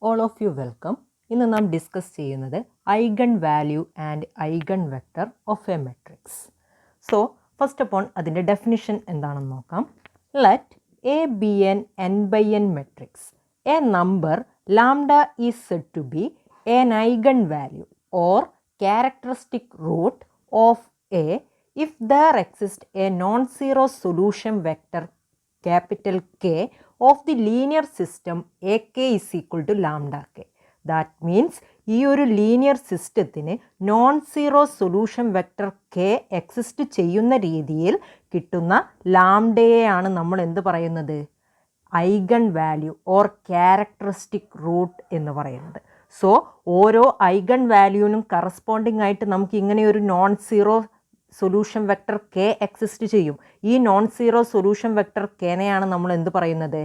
All of you welcome. ഇന്ന് നാം discuss ചെയ്യുന്നത് eigen value and eigen vector of a matrix. So first of all അതിൻ്റെ definition എന്താണെന്ന് നോക്കാം. Let A be an N by N matrix. A number lambda is said to be an eigen value or characteristic root of A if there exists a non-zero solution vector capital K of the linear system AK is equal to lambda K. That means ഈ ഒരു linear സിസ്റ്റത്തിന് non zero solution vector K exist ചെയ്യുന്ന രീതിയിൽ കിട്ടുന്ന ലാംഡയെയാണ് നമ്മൾ എന്ത് പറയുന്നത്, eigen value or characteristic root എന്ന് പറയുന്നത്. സോ ഓരോ ഐഗൺ വാല്യൂവിനും കറസ്പോണ്ടിങ് ആയിട്ട് നമുക്ക് ഇങ്ങനെ ഒരു non zero solution vector K exist ചെയ്യും. ഈ നോൺ സീറോ സൊല്യൂഷൻ വെക്ടർ കെനെയാണ് നമ്മൾ എന്ത് പറയുന്നത്,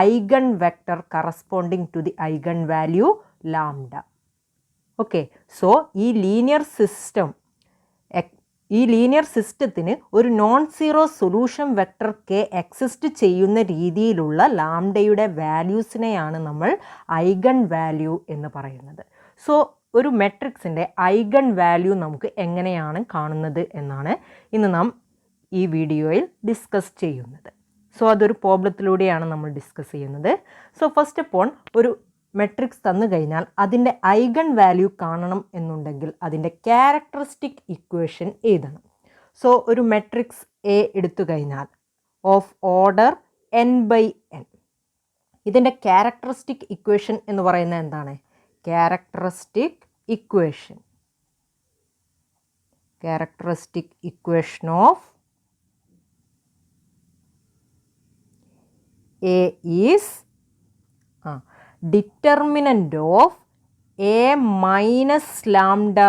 eigen vector corresponding to the eigen value lambda. Okay, so ഈ ലീനിയർ സിസ്റ്റത്തിന് ഒരു non zero solution vector K exist ചെയ്യുന്ന രീതിയിലുള്ള ലാംഡയുടെ വാല്യൂസിനെയാണ് നമ്മൾ ഐഗൺ വാല്യൂ എന്ന് പറയുന്നത്. സോ ഒരു മെട്രിക്സിൻ്റെ ഐഗൺ വാല്യൂ നമുക്ക് എങ്ങനെയാണ് കാണുന്നത് എന്നാണ് ഇന്ന് നാം ഈ വീഡിയോയിൽ ഡിസ്കസ് ചെയ്യുന്നത്. സോ അതൊരു പ്രോബ്ലത്തിലൂടെയാണ് നമ്മൾ ഡിസ്കസ് ചെയ്യുന്നത്. സോ ഫസ്റ്റ് ഓഫ് ഓൾ ഒരു മെട്രിക്സ് തന്നു കഴിഞ്ഞാൽ അതിൻ്റെ ഐഗൺ വാല്യൂ കാണണം എന്നുണ്ടെങ്കിൽ അതിൻ്റെ ക്യാരക്ടറിസ്റ്റിക് ഇക്വേഷൻ എഴുതണം. സോ ഒരു മെട്രിക്സ് എ എടുത്തു കഴിഞ്ഞാൽ of order N by N, ഇതിൻ്റെ ക്യാരക്ടറിസ്റ്റിക് ഇക്വേഷൻ എന്ന് പറയുന്നത് എന്താണ്, characteristic equation of A is determinant of A minus lambda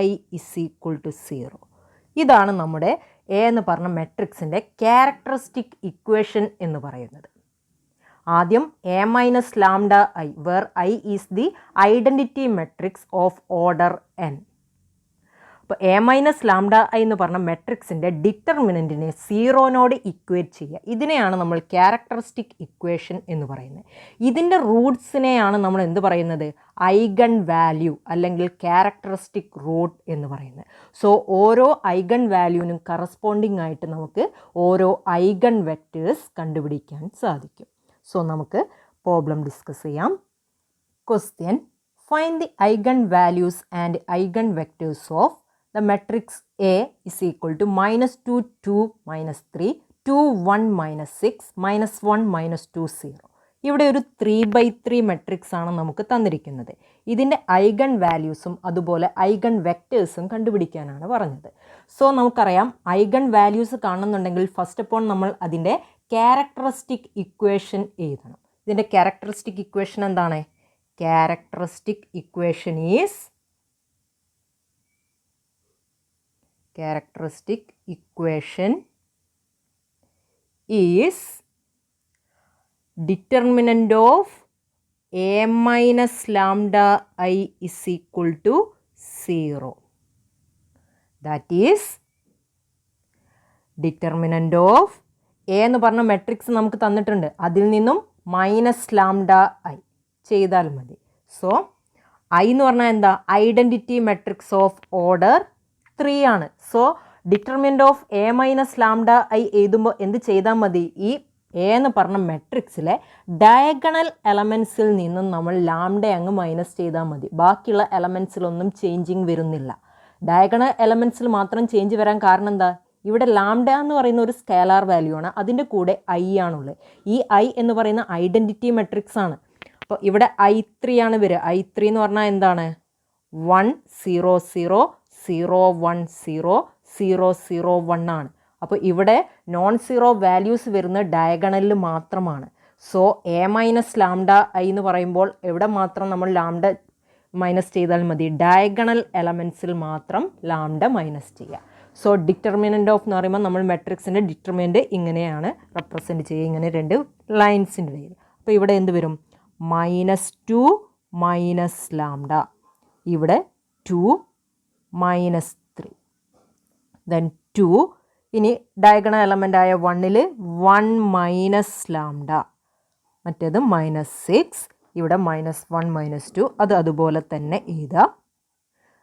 I is equal to 0. ഇതാണ് നമ്മുടെ എ എന്ന് പറഞ്ഞ മെട്രിക്സിൻ്റെ ക്യാരക്ടറിസ്റ്റിക് ഇക്വേഷൻ എന്ന് പറയുന്നത്. ആദ്യം A minus lambda I, where I is the identity matrix of order N. അപ്പോൾ എ മൈനസ് ലാംഡ ഐ എന്ന് പറഞ്ഞ മെട്രിക്സിൻ്റെ ഡിറ്റർമിനൻറ്റിനെ സീറോനോട് ഇക്വേറ്റ് ചെയ്യുക. ഇതിനെയാണ് നമ്മൾ ക്യാരക്ടറിസ്റ്റിക് ഇക്വേഷൻ എന്ന് പറയുന്നത്. ഇതിൻ്റെ റൂട്ട്സിനെയാണ് നമ്മൾ എന്ത് പറയുന്നത്, ഐഗൺ വാല്യൂ അല്ലെങ്കിൽ ക്യാരക്ടറിസ്റ്റിക് റൂട്ട് എന്ന് പറയുന്നത്. സോ ഓരോ ഐഗൺ വാല്യൂവിനും കറസ്പോണ്ടിങ് ആയിട്ട് നമുക്ക് ഓരോ ഐഗൺ വെക്റ്റേഴ്സ് കണ്ടുപിടിക്കാൻ സാധിക്കും. സോ നമുക്ക് പ്രോബ്ലം ഡിസ്കസ് ചെയ്യാം. Question: find the eigen values and eigen vectors of the matrix A is equal to -2 2 -3 2 1 -6 -1 -2 0. ഇവിടെ ഒരു 3/3 മെട്രിക്സ് ആണ് നമുക്ക് തന്നിരിക്കുന്നത്. ഇതിൻ്റെ ഐഗൺ വാല്യൂസും അതുപോലെ ഐഗൺ വെക്റ്റേഴ്സും കണ്ടുപിടിക്കാനാണ് പറഞ്ഞത്. സോ നമുക്കറിയാം ഐഗൺ വാല്യൂസ് കാണുന്നുണ്ടെങ്കിൽ ഫസ്റ്റ് ഓഫ് ഓൾ നമ്മൾ അതിൻ്റെ ക്യാരക്ടറിസ്റ്റിക് ഇക്വേഷൻ എഴുതണം. ഇതിൻ്റെ ക്യാരക്ടറിസ്റ്റിക് ഇക്വേഷൻ എന്താണ്, characteristic equation is determinant of A minus lambda I is equal to 0. That is determinant of A എന്ന് പറഞ്ഞ മെട്രിക്സ് നമുക്ക് തന്നിട്ടുണ്ട്, അതിൽ നിന്നും മൈനസ് ലാംഡ ഐ ചെയ്താൽ മതി. സോ ഐ എന്ന് പറഞ്ഞാൽ എന്താ, ഐഡൻറ്റിറ്റി മെട്രിക്സ് ഓഫ് ഓർഡർ 3 ആണ്. So determinant of A minus lambda I എഴുതുമ്പോൾ എന്ത് ചെയ്താൽ മതി, ഈ എ എന്ന് പറഞ്ഞ മെട്രിക്സിലെ ഡയഗണൽ എലമെൻസിൽ നിന്നും നമ്മൾ ലാംഡ അങ്ങ് മൈനസ് ചെയ്താൽ മതി. ബാക്കിയുള്ള എലമെൻസിലൊന്നും ചേഞ്ചിങ് വരുന്നില്ല. ഡയഗണൽ എലമെൻസിൽ മാത്രം ചേഞ്ച് വരാൻ കാരണം എന്താ, ഇവിടെ ലാംഡ എന്ന് പറയുന്ന ഒരു സ്കേലാർ വാല്യൂ ആണ്, അതിൻ്റെ കൂടെ ഐ ആണുള്ളത്. ഈ ഐ എന്ന് പറയുന്ന ഐഡൻറ്റിറ്റി മെട്രിക്സ് ആണ്. അപ്പോൾ ഇവിടെ I3 ആണ് വരിക. I3 എന്ന് പറഞ്ഞാൽ എന്താണ്, 1 0 0 0 1 0 0 0 1 ആണ്. അപ്പോൾ ഇവിടെ നോൺ സീറോ വാല്യൂസ് വരുന്ന ഡയഗണലിൽ മാത്രമാണ്. So A minus lambda I എന്ന് പറയുമ്പോൾ എവിടെ മാത്രം നമ്മൾ ലാംഡ മൈനസ് ചെയ്താൽ മതി, ഡയഗണൽ എലമെൻസിൽ മാത്രം ലാംഡ മൈനസ് ചെയ്യുക. സോ ഡിറ്റർമിനൻ്റ് ഓഫ് എന്ന് പറയുമ്പോൾ നമ്മൾ മെട്രിക്സിൻ്റെ ഡിറ്റർമിനൻ്റ് ഇങ്ങനെയാണ് റെപ്രസെൻറ്റ് ചെയ്യുക, ഇങ്ങനെ 2 ലൈൻസിൻ്റെ പേര്. അപ്പോൾ ഇവിടെ എന്ത് വരും, -2 മൈനസ് ലാംഡ, ഇവിടെ 2 -3 ദെൻ 2. ഇനി ഡയഗണൽ എലമെൻ്റ് ആയ 1ൽ 1 മൈനസ് ലാംഡ, മറ്റേത് -6 ഇവിടെ -1 -2 അത് അതുപോലെ തന്നെ എഴുതാം.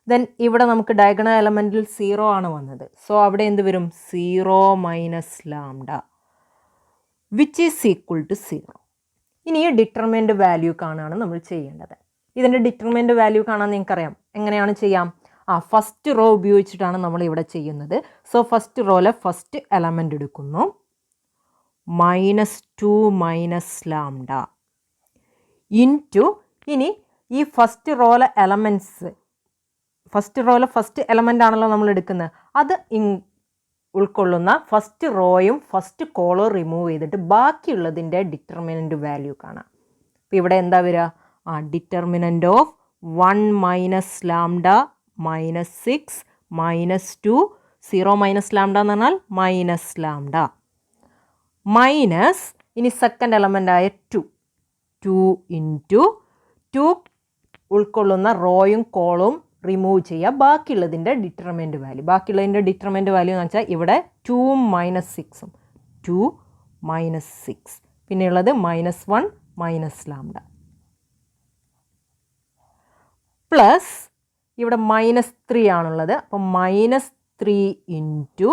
ദെൻ ഇവിടെ നമുക്ക് ഡയഗണൽ എലമെൻറ്റിൽ 0 ആണ് വന്നത്. സോ അവിടെ എന്ത് വരും? 0 minus lambda which is equal to 0. ഇനി ഈ ഡിറ്റർമിനൻ്റ് വാല്യൂ കാണുകയാണ് നമ്മൾ ചെയ്യേണ്ടത്. ഇതിൻ്റെ ഡിറ്റർമിനൻ്റ് വാല്യൂ കാണാൻ നിങ്ങൾക്കറിയാം. എങ്ങനെയാണ് ചെയ്യാം? ഫസ്റ്റ് റോ ഉപയോഗിച്ചിട്ടാണ് നമ്മൾ ഇവിടെ ചെയ്യുന്നത്. സോ ഫസ്റ്റ് റോയിലെ ഫസ്റ്റ് എലമെൻ്റ് എടുക്കുന്നു, -2 മൈനസ് ലാംഡ ഇൻറ്റു, ഇനി ഈ ഫസ്റ്റ് റോയിലെ എലമെൻറ്റ്സ്, ഫസ്റ്റ് റോയിലെ ഫസ്റ്റ് എലമെൻ്റ് ആണല്ലോ നമ്മൾ എടുക്കുന്നത്, അത് ഉൾക്കൊള്ളുന്ന ഫസ്റ്റ് റോയും ഫസ്റ്റ് കോളും റിമൂവ് ചെയ്തിട്ട് ബാക്കിയുള്ളതിൻ്റെ ഡിറ്റർമിനൻ്റ് വാല്യൂ കാണാം. അപ്പോൾ ഇവിടെ എന്താ വരിക? Determinant of 1 minus lambda -6 -2, 0 minus lambda എന്ന് പറഞ്ഞാൽ മൈനസ് ലാംഡ, മൈനസ് ഇനി സെക്കൻഡ് എലമെൻ്റ് ആയ 2 ഇൻറ്റു 2 ഉൾക്കൊള്ളുന്ന റോയും കോളും റിമൂവ് ചെയ്യുക, ബാക്കിയുള്ളതിൻ്റെ ഡിറ്റർമിനൻ്റ് വാല്യൂ. ബാക്കിയുള്ളതിൻ്റെ ഡിറ്റർമിനൻ്റ് വാല്യൂ എന്ന് വെച്ചാൽ ഇവിടെ 2 -6ഉം 2 -6, പിന്നെയുള്ളത് -1 മൈനസ് ലാംഡ, പ്ലസ് ഇവിടെ -3 ആണുള്ളത്. അപ്പം -3 ഇൻറ്റു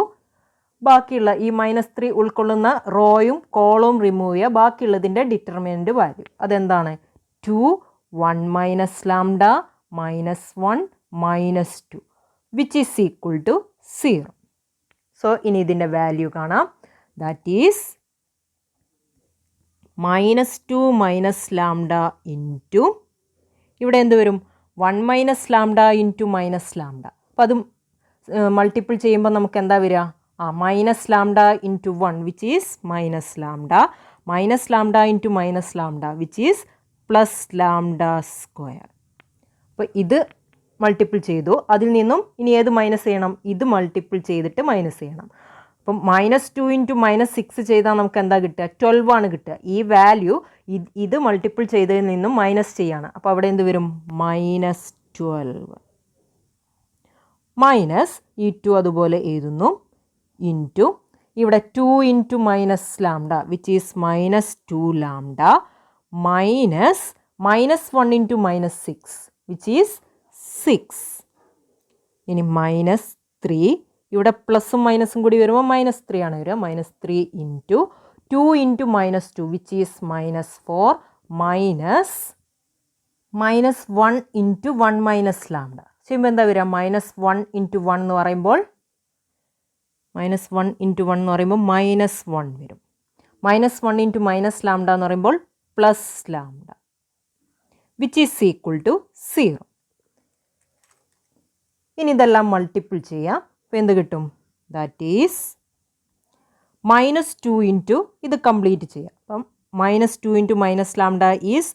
ബാക്കിയുള്ള ഈ -3 ഉൾക്കൊള്ളുന്ന റോയും കോളും റിമൂവ് ചെയ്യുക, ബാക്കിയുള്ളതിൻ്റെ ഡിറ്റർമിനൻ്റ് വാല്യൂ അതെന്താണ്? 2 1 minus lambda -1 -2 which is equal to 0. So ഇനി ഇതിൻ്റെ വാല്യൂ കാണാം. That is -2 minus lambda into ഇവിടെ എന്ത് വരും? 1 minus lambda into minus lambda. അപ്പം അത് മൾട്ടിപ്പിൾ ചെയ്യുമ്പോൾ നമുക്ക് എന്താ വരിക? Minus lambda into 1 which is minus lambda, minus lambda into minus lambda which is plus lambda square. അപ്പോൾ ഇത് മൾട്ടിപ്പിൾ ചെയ്തു. അതിൽ നിന്നും ഇനി ഏത് മൈനസ് ചെയ്യണം? ഇത് മൾട്ടിപ്പിൾ ചെയ്തിട്ട് മൈനസ് ചെയ്യണം. അപ്പം -2 ഇൻറ്റു -6 ചെയ്താൽ നമുക്ക് എന്താ കിട്ടുക? 12 ആണ് കിട്ടുക. ഈ വാല്യൂ ഇത് മൾട്ടിപ്പിൾ ചെയ്തതിൽ നിന്നും മൈനസ് ചെയ്യാണ്. അപ്പോൾ അവിടെ എന്ത് വരും? -12 മൈനസ് ഈ 2 അതുപോലെ എഴുതുന്നു ഇൻറ്റു ഇവിടെ 2 into minus lambda which is -2 lambda minus -1 into -6 which is 6. ഇനി -3 ഇവിടെ പ്ലസും മൈനസും കൂടി വരുമ്പോൾ -3 ആണ് വരിക. -3 into 2 into -2 which is -4 minus -1 into 1 minus lambda ചെയ്യുമ്പോൾ എന്താ വരിക? -1 ഇൻറ്റു 1 എന്ന് പറയുമ്പോൾ -1 ഇൻറ്റു 1 എന്ന് പറയുമ്പോൾ -1 വരും. -1 ഇൻറ്റു മൈനസ് ലാംഡ എന്ന് പറയുമ്പോൾ plus lambda which is equal to 0. ഇനി ഇതെല്ലാം മൾട്ടിപ്പിൾ ചെയ്യാം. അപ്പോൾ എന്ത് കിട്ടും? ദാറ്റ് ഈസ് -2 ഇൻറ്റു ഇത് കംപ്ലീറ്റ് ചെയ്യാം. അപ്പം -2 into minus lambda is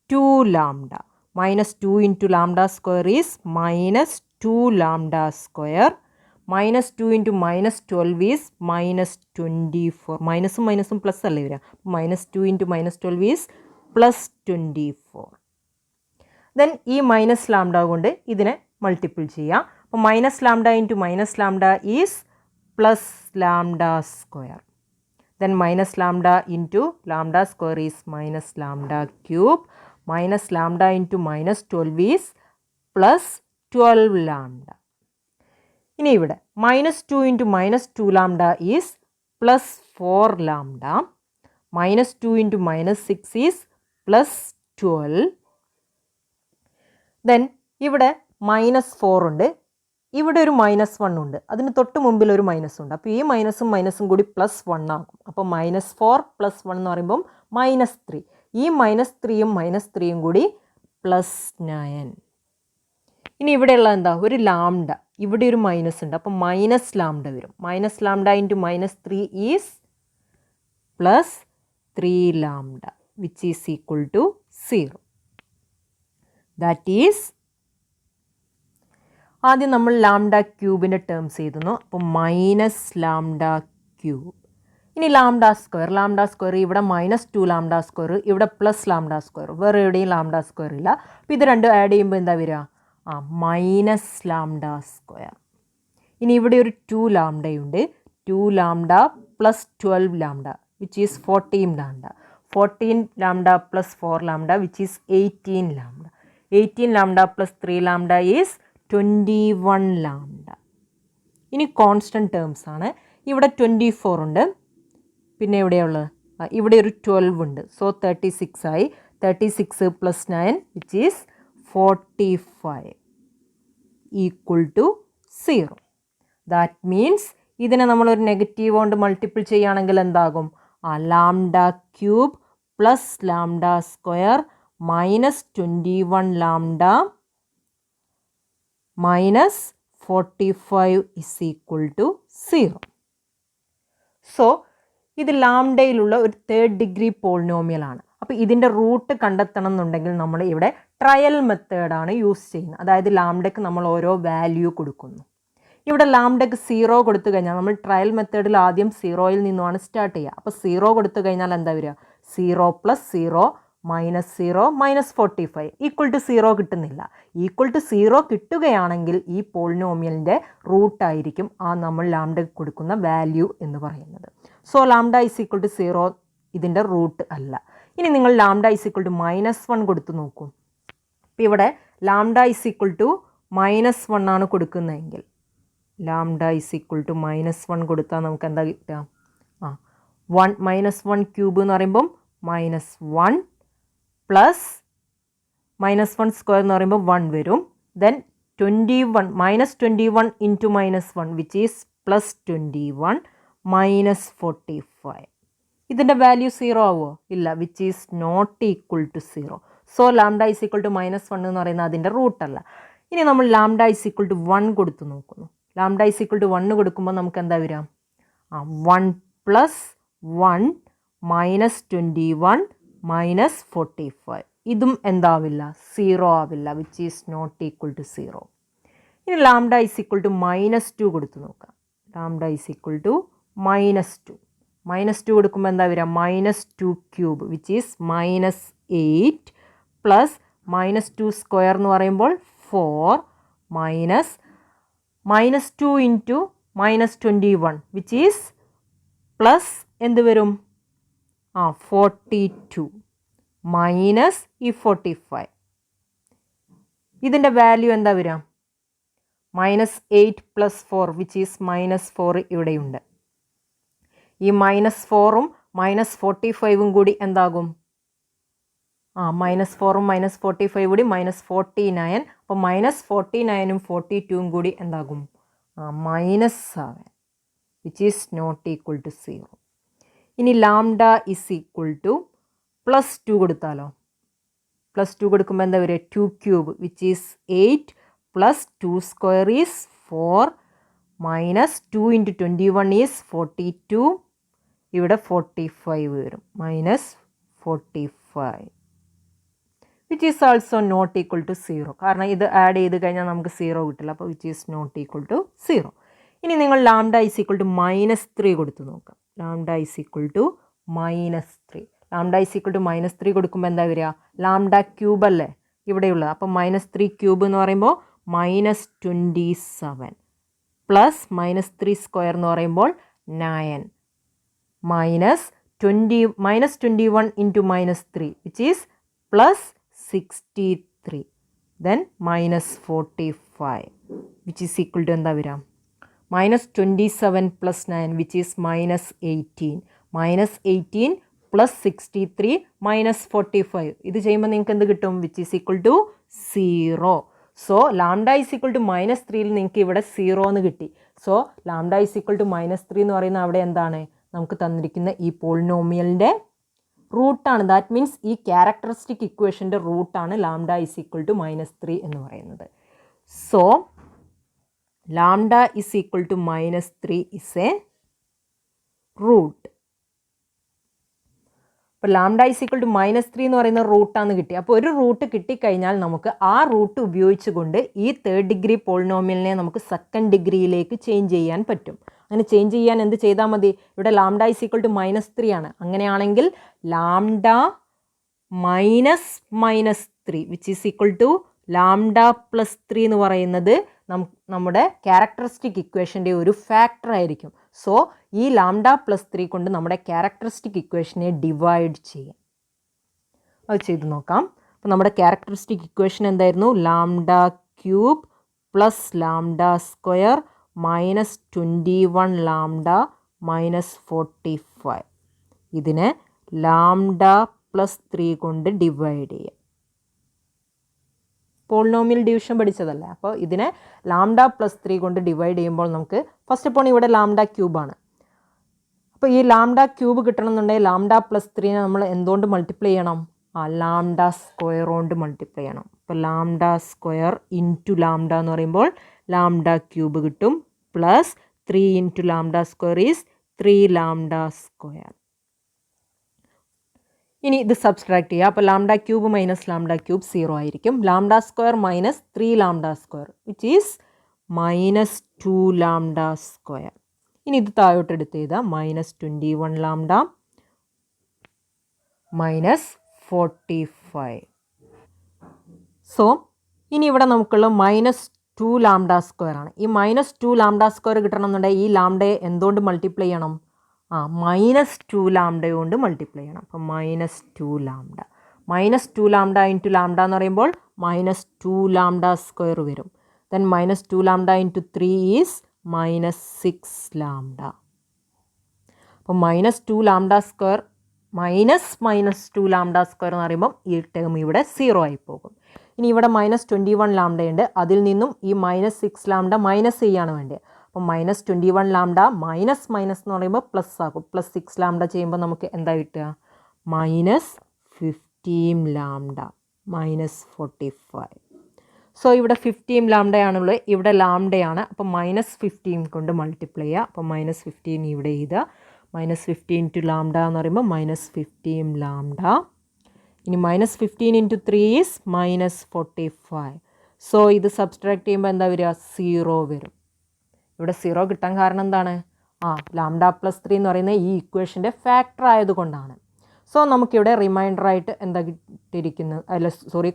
2 lambda, -2 into lambda square is -2 lambda square, -2 into -12 is -24. മൈനസും മൈനസും പ്ലസ് അല്ലേ വരിക? -2 ഇൻറ്റു -12 ഈസ് +24. ദെൻ ഈ മൈനസ് ലാംഡ കൊണ്ട് ഇതിനെ മൾട്ടിപ്പിൾ ചെയ്യാം. അപ്പോൾ minus lambda into minus lambda is plus lambda square. Then minus lambda into lambda square is minus lambda cube, minus lambda into -12 is +12 lambda. ഇനി ഇവിടെ -2 into -2 lambda is +4 lambda, -2 into -6 is +12. Then ഇവിടെ -4 ഉണ്ട്, ഇവിടെ ഒരു -1 ഉണ്ട്, അതിന് തൊട്ട് മുമ്പിൽ ഒരു മൈനസ് ഉണ്ട്. അപ്പോൾ ഈ മൈനസും മൈനസും കൂടി +1 ആകും. അപ്പോൾ -4 +1 എന്ന് പറയുമ്പം -3. ഈ -3യും -3യും കൂടി +9. ഇനി ഇവിടെയുള്ള എന്താ? ഒരു ലാംഡ, ഇവിടെ ഒരു മൈനസ് ഉണ്ട്, അപ്പോൾ മൈനസ് ലാംഡ വരും. Minus lambda into -3 is +3 lambda which is equal to 0. That is ആദ്യം നമ്മൾ ലാംഡ ക്യൂബിൻ്റെ ടേംസ് എഴുതുന്നു. അപ്പോൾ മൈനസ് ലാംഡ ക്യൂബ്. ഇനി ലാംഡ സ്ക്വയർ ഇവിടെ -2 ലാംഡ സ്ക്വയർ, ഇവിടെ പ്ലസ് ലാംഡ സ്ക്വയർ, വേറെ എവിടെയും ലാംഡ സ്ക്വയർ ഇല്ല. അപ്പോൾ ഇത് രണ്ടും ആഡ് ചെയ്യുമ്പോൾ എന്താ വരിക? Minus lambda square. ഇനി ഇവിടെ ഒരു 2 ലാംഡയുണ്ട്, 2 lambda +12 lambda which is 14 lambda. 14 lambda plus 4 lambda which is 18 lambda. 18 lambda plus 3 lambda is 21 lambda. ഇനി കോൺസ്റ്റൻറ്റ് ടേംസ് ആണ്. ഇവിടെ 24 ഉണ്ട്, പിന്നെ എവിടെയുള്ളത്, ഇവിടെ ഒരു 12 ഉണ്ട്. സോ 36 ആയി. 36 plus 9 which is 45 equal to 0. That means ഇതിനെ നമ്മളൊരു നെഗറ്റീവ് കൊണ്ട് മൾട്ടിപ്പിൾ ചെയ്യുകയാണെങ്കിൽ എന്താകും? Lambda cube plus lambda square minus 21 lambda minus 45 is equal to 0. So ഇത് ലാംഡയിലുള്ള ഒരു തേർഡ് ഡിഗ്രി പോളിനോമിയലാണ്. അപ്പോൾ ഇതിൻ്റെ റൂട്ട് കണ്ടെത്തണം എന്നുണ്ടെങ്കിൽ നമ്മൾ ഇവിടെ ട്രയൽ മെത്തേഡാണ് യൂസ് ചെയ്യുന്നത്. അതായത് ലാംഡയ്ക്ക് നമ്മൾ ഓരോ വാല്യൂ കൊടുക്കുന്നു. ഇവിടെ ലാംഡയ്ക്ക് 0 കൊടുത്തു കഴിഞ്ഞാൽ നമ്മൾ ട്രയൽ മെത്തേഡിൽ ആദ്യം 0യിൽ നിന്നുമാണ് സ്റ്റാർട്ട് ചെയ്യുക. അപ്പോൾ 0 കൊടുത്തു കഴിഞ്ഞാൽ എന്താ വരിക? 0 plus 0 minus 0 minus 45 equal to 0 കിട്ടുന്നില്ല. ഈക്വൽ ടു 0 കിട്ടുകയാണെങ്കിൽ ഈ പോളിനോമിയലിൻ്റെ റൂട്ടായിരിക്കും നമ്മൾ ലാംഡയ്ക്ക് കൊടുക്കുന്ന വാല്യൂ എന്ന് പറയുന്നത്. So lambda is equal to 0 ഇതിൻ്റെ റൂട്ട് അല്ല. ഇനി നിങ്ങൾ ലാംഡ ഇസ് ഈക്വൽ ടു -1 കൊടുത്തു നോക്കൂ. അപ്പോൾ ഇവിടെ ലാംഡ ഇസ് ഈക്വൽ ടു -1 ആണ് കൊടുക്കുന്നതെങ്കിൽ ലാംഡ ഇസ് ഈക്വൽ ടു -1 കൊടുത്താൽ നമുക്ക് എന്താ കിട്ടുക? -1 ക്യൂബ് എന്ന് പറയുമ്പം -1 പ്ലസ് -1 സ്ക്വയർ എന്ന് പറയുമ്പോൾ 1 വരും. Then 21 -21 into -1 which is +21 -45. ഇതിൻ്റെ വാല്യൂ 0 ആവുമോ? ഇല്ല, which is not equal to 0. So lambda is equal to -1 എന്ന് പറയുന്നത് അതിൻ്റെ റൂട്ടല്ല. ഇനി നമ്മൾ ലാംഡ ഇസ് ഈക്വൽ ടു 1 കൊടുത്തു നോക്കുന്നു. ലാംഡ ഇസ് ഈക്വൽ ടു 1 കൊടുക്കുമ്പോൾ നമുക്ക് എന്താ വരിക? 1 പ്ലസ് 1 -21 -45. ഇതും എന്താവില്ല? 0 ആവില്ല, which is not equal to 0. ഇനി ലാംഡ ഇസ് ഈക്വൽ ടു -2 കൊടുത്തു നോക്കാം. Lambda is equal to -2. -2 കൊടുക്കുമ്പോൾ എന്താ വരിക? -2 cube which is -8 plus -2 square എന്ന് പറയുമ്പോൾ 4 -2 ഇൻറ്റു -21 വിച്ച് ഈസ് പ്ലസ് എന്ത് വരും? 42 മൈനസ് ഈ 45. ഇതിൻ്റെ വാല്യൂ എന്താ വരിക? -8 പ്ലസ് 4 വിച്ച് ഈസ് -4 ഇവിടെയുണ്ട്. ഈ -4ഉം -45ഉം കൂടി എന്താകും? -4ഉം -45 കൂടി -49. അപ്പോൾ -49ഉം 42ഉം കൂടി എന്താകും? -7 which is not equal to 0. ഇനി ലാംഡ ഇസ് ഈക്വൽ ടു +2 കൊടുത്താലോ? +2 കൊടുക്കുമ്പോൾ എന്താ വരിക? 2 cube which is 8 plus 2 square is 4 -2 into 21 is 42. ഇവിടെ 45 വരും, -45 which is also not equal to 0. കാരണം ഇത് ആഡ് ചെയ്ത് കഴിഞ്ഞാൽ നമുക്ക് 0 കിട്ടില്ല. അപ്പോൾ which is not equal to 0. ഇനി നിങ്ങൾ ലാംഡ ഇസ് ഈക്വൽ ടു -3 കൊടുത്തു നോക്കാം. Lambda is equal to -3. Lambda is equal to -3 കൊടുക്കുമ്പോൾ എന്താ വരിക? ലാംഡ ക്യൂബ് അല്ലേ ഇവിടെയുള്ളത്. അപ്പോൾ -3 ക്യൂബ് എന്ന് പറയുമ്പോൾ -27 പ്ലസ് -3 സ്ക്വയർ എന്ന് പറയുമ്പോൾ 9 -21 into -3 which is +63 then -45 which is equal to എന്താ വരിക? -27 പ്ലസ് 9 വിച്ച് ഈസ് -18. -18 പ്ലസ് 63 -45. ഇത് ചെയ്യുമ്പോൾ നിങ്ങൾക്ക് എന്ത് കിട്ടും? Which is equal to 0. So lambda is equal to -3യിൽ നിങ്ങൾക്ക് ഇവിടെ 0 എന്ന് കിട്ടി. So lambda is equal to -3 എന്ന് പറയുന്നത് അവിടെ എന്താണ്? നമുക്ക് തന്നിരിക്കുന്ന ഈ പോളിനോമിയലിൻ്റെ റൂട്ടാണ്. ദാറ്റ് മീൻസ് ഈ ക്യാരക്ടറിസ്റ്റിക് ഇക്വേഷൻ്റെ റൂട്ടാണ് ലാംഡ ഇസ് ഈക്വൽ ടു -3 എന്ന് പറയുന്നത്. So lambda is equal to -3 is a root. അപ്പോൾ ലാംഡ ഇസ് ഈക്വൽ ടു -3 എന്ന് പറയുന്ന റൂട്ടാണ് കിട്ടി. അപ്പോൾ ഒരു റൂട്ട് കിട്ടിക്കഴിഞ്ഞാൽ നമുക്ക് ആ റൂട്ട് ഉപയോഗിച്ചുകൊണ്ട് ഈ തേർഡ് ഡിഗ്രി പോളിനോമിയലിനെ നമുക്ക് സെക്കൻഡ് ഡിഗ്രിയിലേക്ക് ചേഞ്ച് ചെയ്യാൻ പറ്റും. അങ്ങനെ ചേഞ്ച് ചെയ്യാൻ എന്ത് ചെയ്താൽ മതി? ഇവിടെ ലാംഡ ഇസ് ഈക്വൽ ടു -3 ആണ്. അങ്ങനെയാണെങ്കിൽ lambda -3 which is equal to lambda plus 3 എന്ന് പറയുന്നത് നമ്മുടെ ക്യാരക്ടറിസ്റ്റിക് ഇക്വേഷൻ്റെ ഒരു ഫാക്ടർ ആയിരിക്കും. സോ ഈ ലാംഡ പ്ലസ് 3 കൊണ്ട് നമ്മുടെ ക്യാരക്ടറിസ്റ്റിക് ഇക്വേഷനെ ഡിവൈഡ് ചെയ്യാം. അത് ചെയ്ത് നോക്കാം. അപ്പോൾ നമ്മുടെ ക്യാരക്ടറിസ്റ്റിക് ഇക്വേഷൻ എന്തായിരുന്നു? Lambda cube plus lambda square minus 21 lambda minus 45. ഇതിനെ ലാംഡ പ്ലസ് 3 കൊണ്ട് ഡിവൈഡ് ചെയ്യാം. പോളിനോമിയൽ ഡിവിഷൻ പഠിച്ചതല്ലേ. അപ്പോൾ ഇതിനെ ലാംഡ പ്ലസ് 3 കൊണ്ട് ഡിവൈഡ് ചെയ്യുമ്പോൾ നമുക്ക് ഫസ്റ്റ് അപ്പോൾ ഇവിടെ ലാംഡ ക്യൂബാണ്. അപ്പോൾ ഈ ലാംഡ ക്യൂബ് കിട്ടണമെന്നുണ്ടെങ്കിൽ ലാംഡ പ്ലസ് 3നെ നമ്മൾ എന്തുകൊണ്ട് മൾട്ടിപ്ലൈ ചെയ്യണം? ലാംഡ സ്ക്വയർ കൊണ്ട് മൾട്ടിപ്ലൈ ചെയ്യണം. അപ്പോൾ ലാംഡ സ്ക്വയർ ഇൻറ്റു ലാംഡ എന്ന് പറയുമ്പോൾ ലാംഡ ക്യൂബ് കിട്ടും plus 3 into lambda square is 3 lambda square. ഇനി ഇത് സബ്സ്ട്രാക്ട് ചെയ്യുക. അപ്പോൾ lambda cube minus lambda cube 0 ആയിരിക്കും. Lambda square minus 3 lambda square which is minus 2 lambda square. ഇനി ഇത് താഴോട്ട് എടുത്ത് ചെയ്താൽ മൈനസ് 21 ലാംഡ മൈനസ് 45. സോ ഇനി ഇവിടെ നമുക്കുള്ള മൈനസ് 2 ലാംഡ സ്ക്വയർ ആണ്. ഈ മൈനസ് 2 ലാംഡ സ്ക്വയർ കിട്ടണമെന്നുണ്ടെങ്കിൽ ഈ ലാംഡയെ എന്തുകൊണ്ട് മൾട്ടിപ്ലൈ ചെയ്യണം? മൈനസ് 2 ലാംഡ കൊണ്ട് മൾട്ടിപ്ലൈ ചെയ്യണം. അപ്പം minus 2 lambda minus 2 lambda into lambda എന്ന് പറയുമ്പോൾ മൈനസ് 2 ലാംഡ സ്ക്വയർ വരും. Then minus 2 lambda into 3 is minus 6 lambda. അപ്പോൾ minus 2 lambda square minus 2 lambda square എന്ന് പറയുമ്പം ഈ ടേം ഇവിടെ 0 ആയി പോകും. ഇനി ഇവിടെ മൈനസ് 21 ലാംഡ ഉണ്ട്. അതിൽ നിന്നും ഈ മൈനസ് 6 ലാംഡ മൈനസ് ചെയ്യാണ് വേണ്ടത്. അപ്പം മൈനസ് 21 ലാംഡ മൈനസ് മൈനസ് എന്ന് പറയുമ്പോൾ പ്ലസ് ആകും. പ്ലസ് 6 ലാംഡ ചെയ്യുമ്പോൾ നമുക്ക് എന്താ കിട്ടുക? Minus 15 lambda minus 45. സോ ഇവിടെ 15 ലാംഡയാണുള്ളത്, ഇവിടെ ലാംഡയാണ്. അപ്പം മൈനസ് 15 കൊണ്ട് മൾട്ടിപ്ലൈ ചെയ്യുക. അപ്പം മൈനസ് 15 ഇവിടെ എഴുതുക. മൈനസ് 15 ടു ലാംഡ എന്ന് പറയുമ്പോൾ മൈനസ് 15 ലാംഡ. ഇനി minus 15 into 3 is minus 45. So ഇത് സബ്സ്ട്രാക്ട് ചെയ്യുമ്പോൾ എന്താ വരിക? 0 വരും. ഇവിടെ 0 കിട്ടാൻ കാരണം എന്താണ്? ലാംഡ പ്ലസ് 3 എന്ന് പറയുന്ന ഈ ഇക്വേഷൻ്റെ ഫാക്ടർ ആയതുകൊണ്ടാണ്. സോ നമുക്കിവിടെ റിമൈൻഡറായിട്ട് എന്താ കിട്ടിയിരിക്കുന്നത്?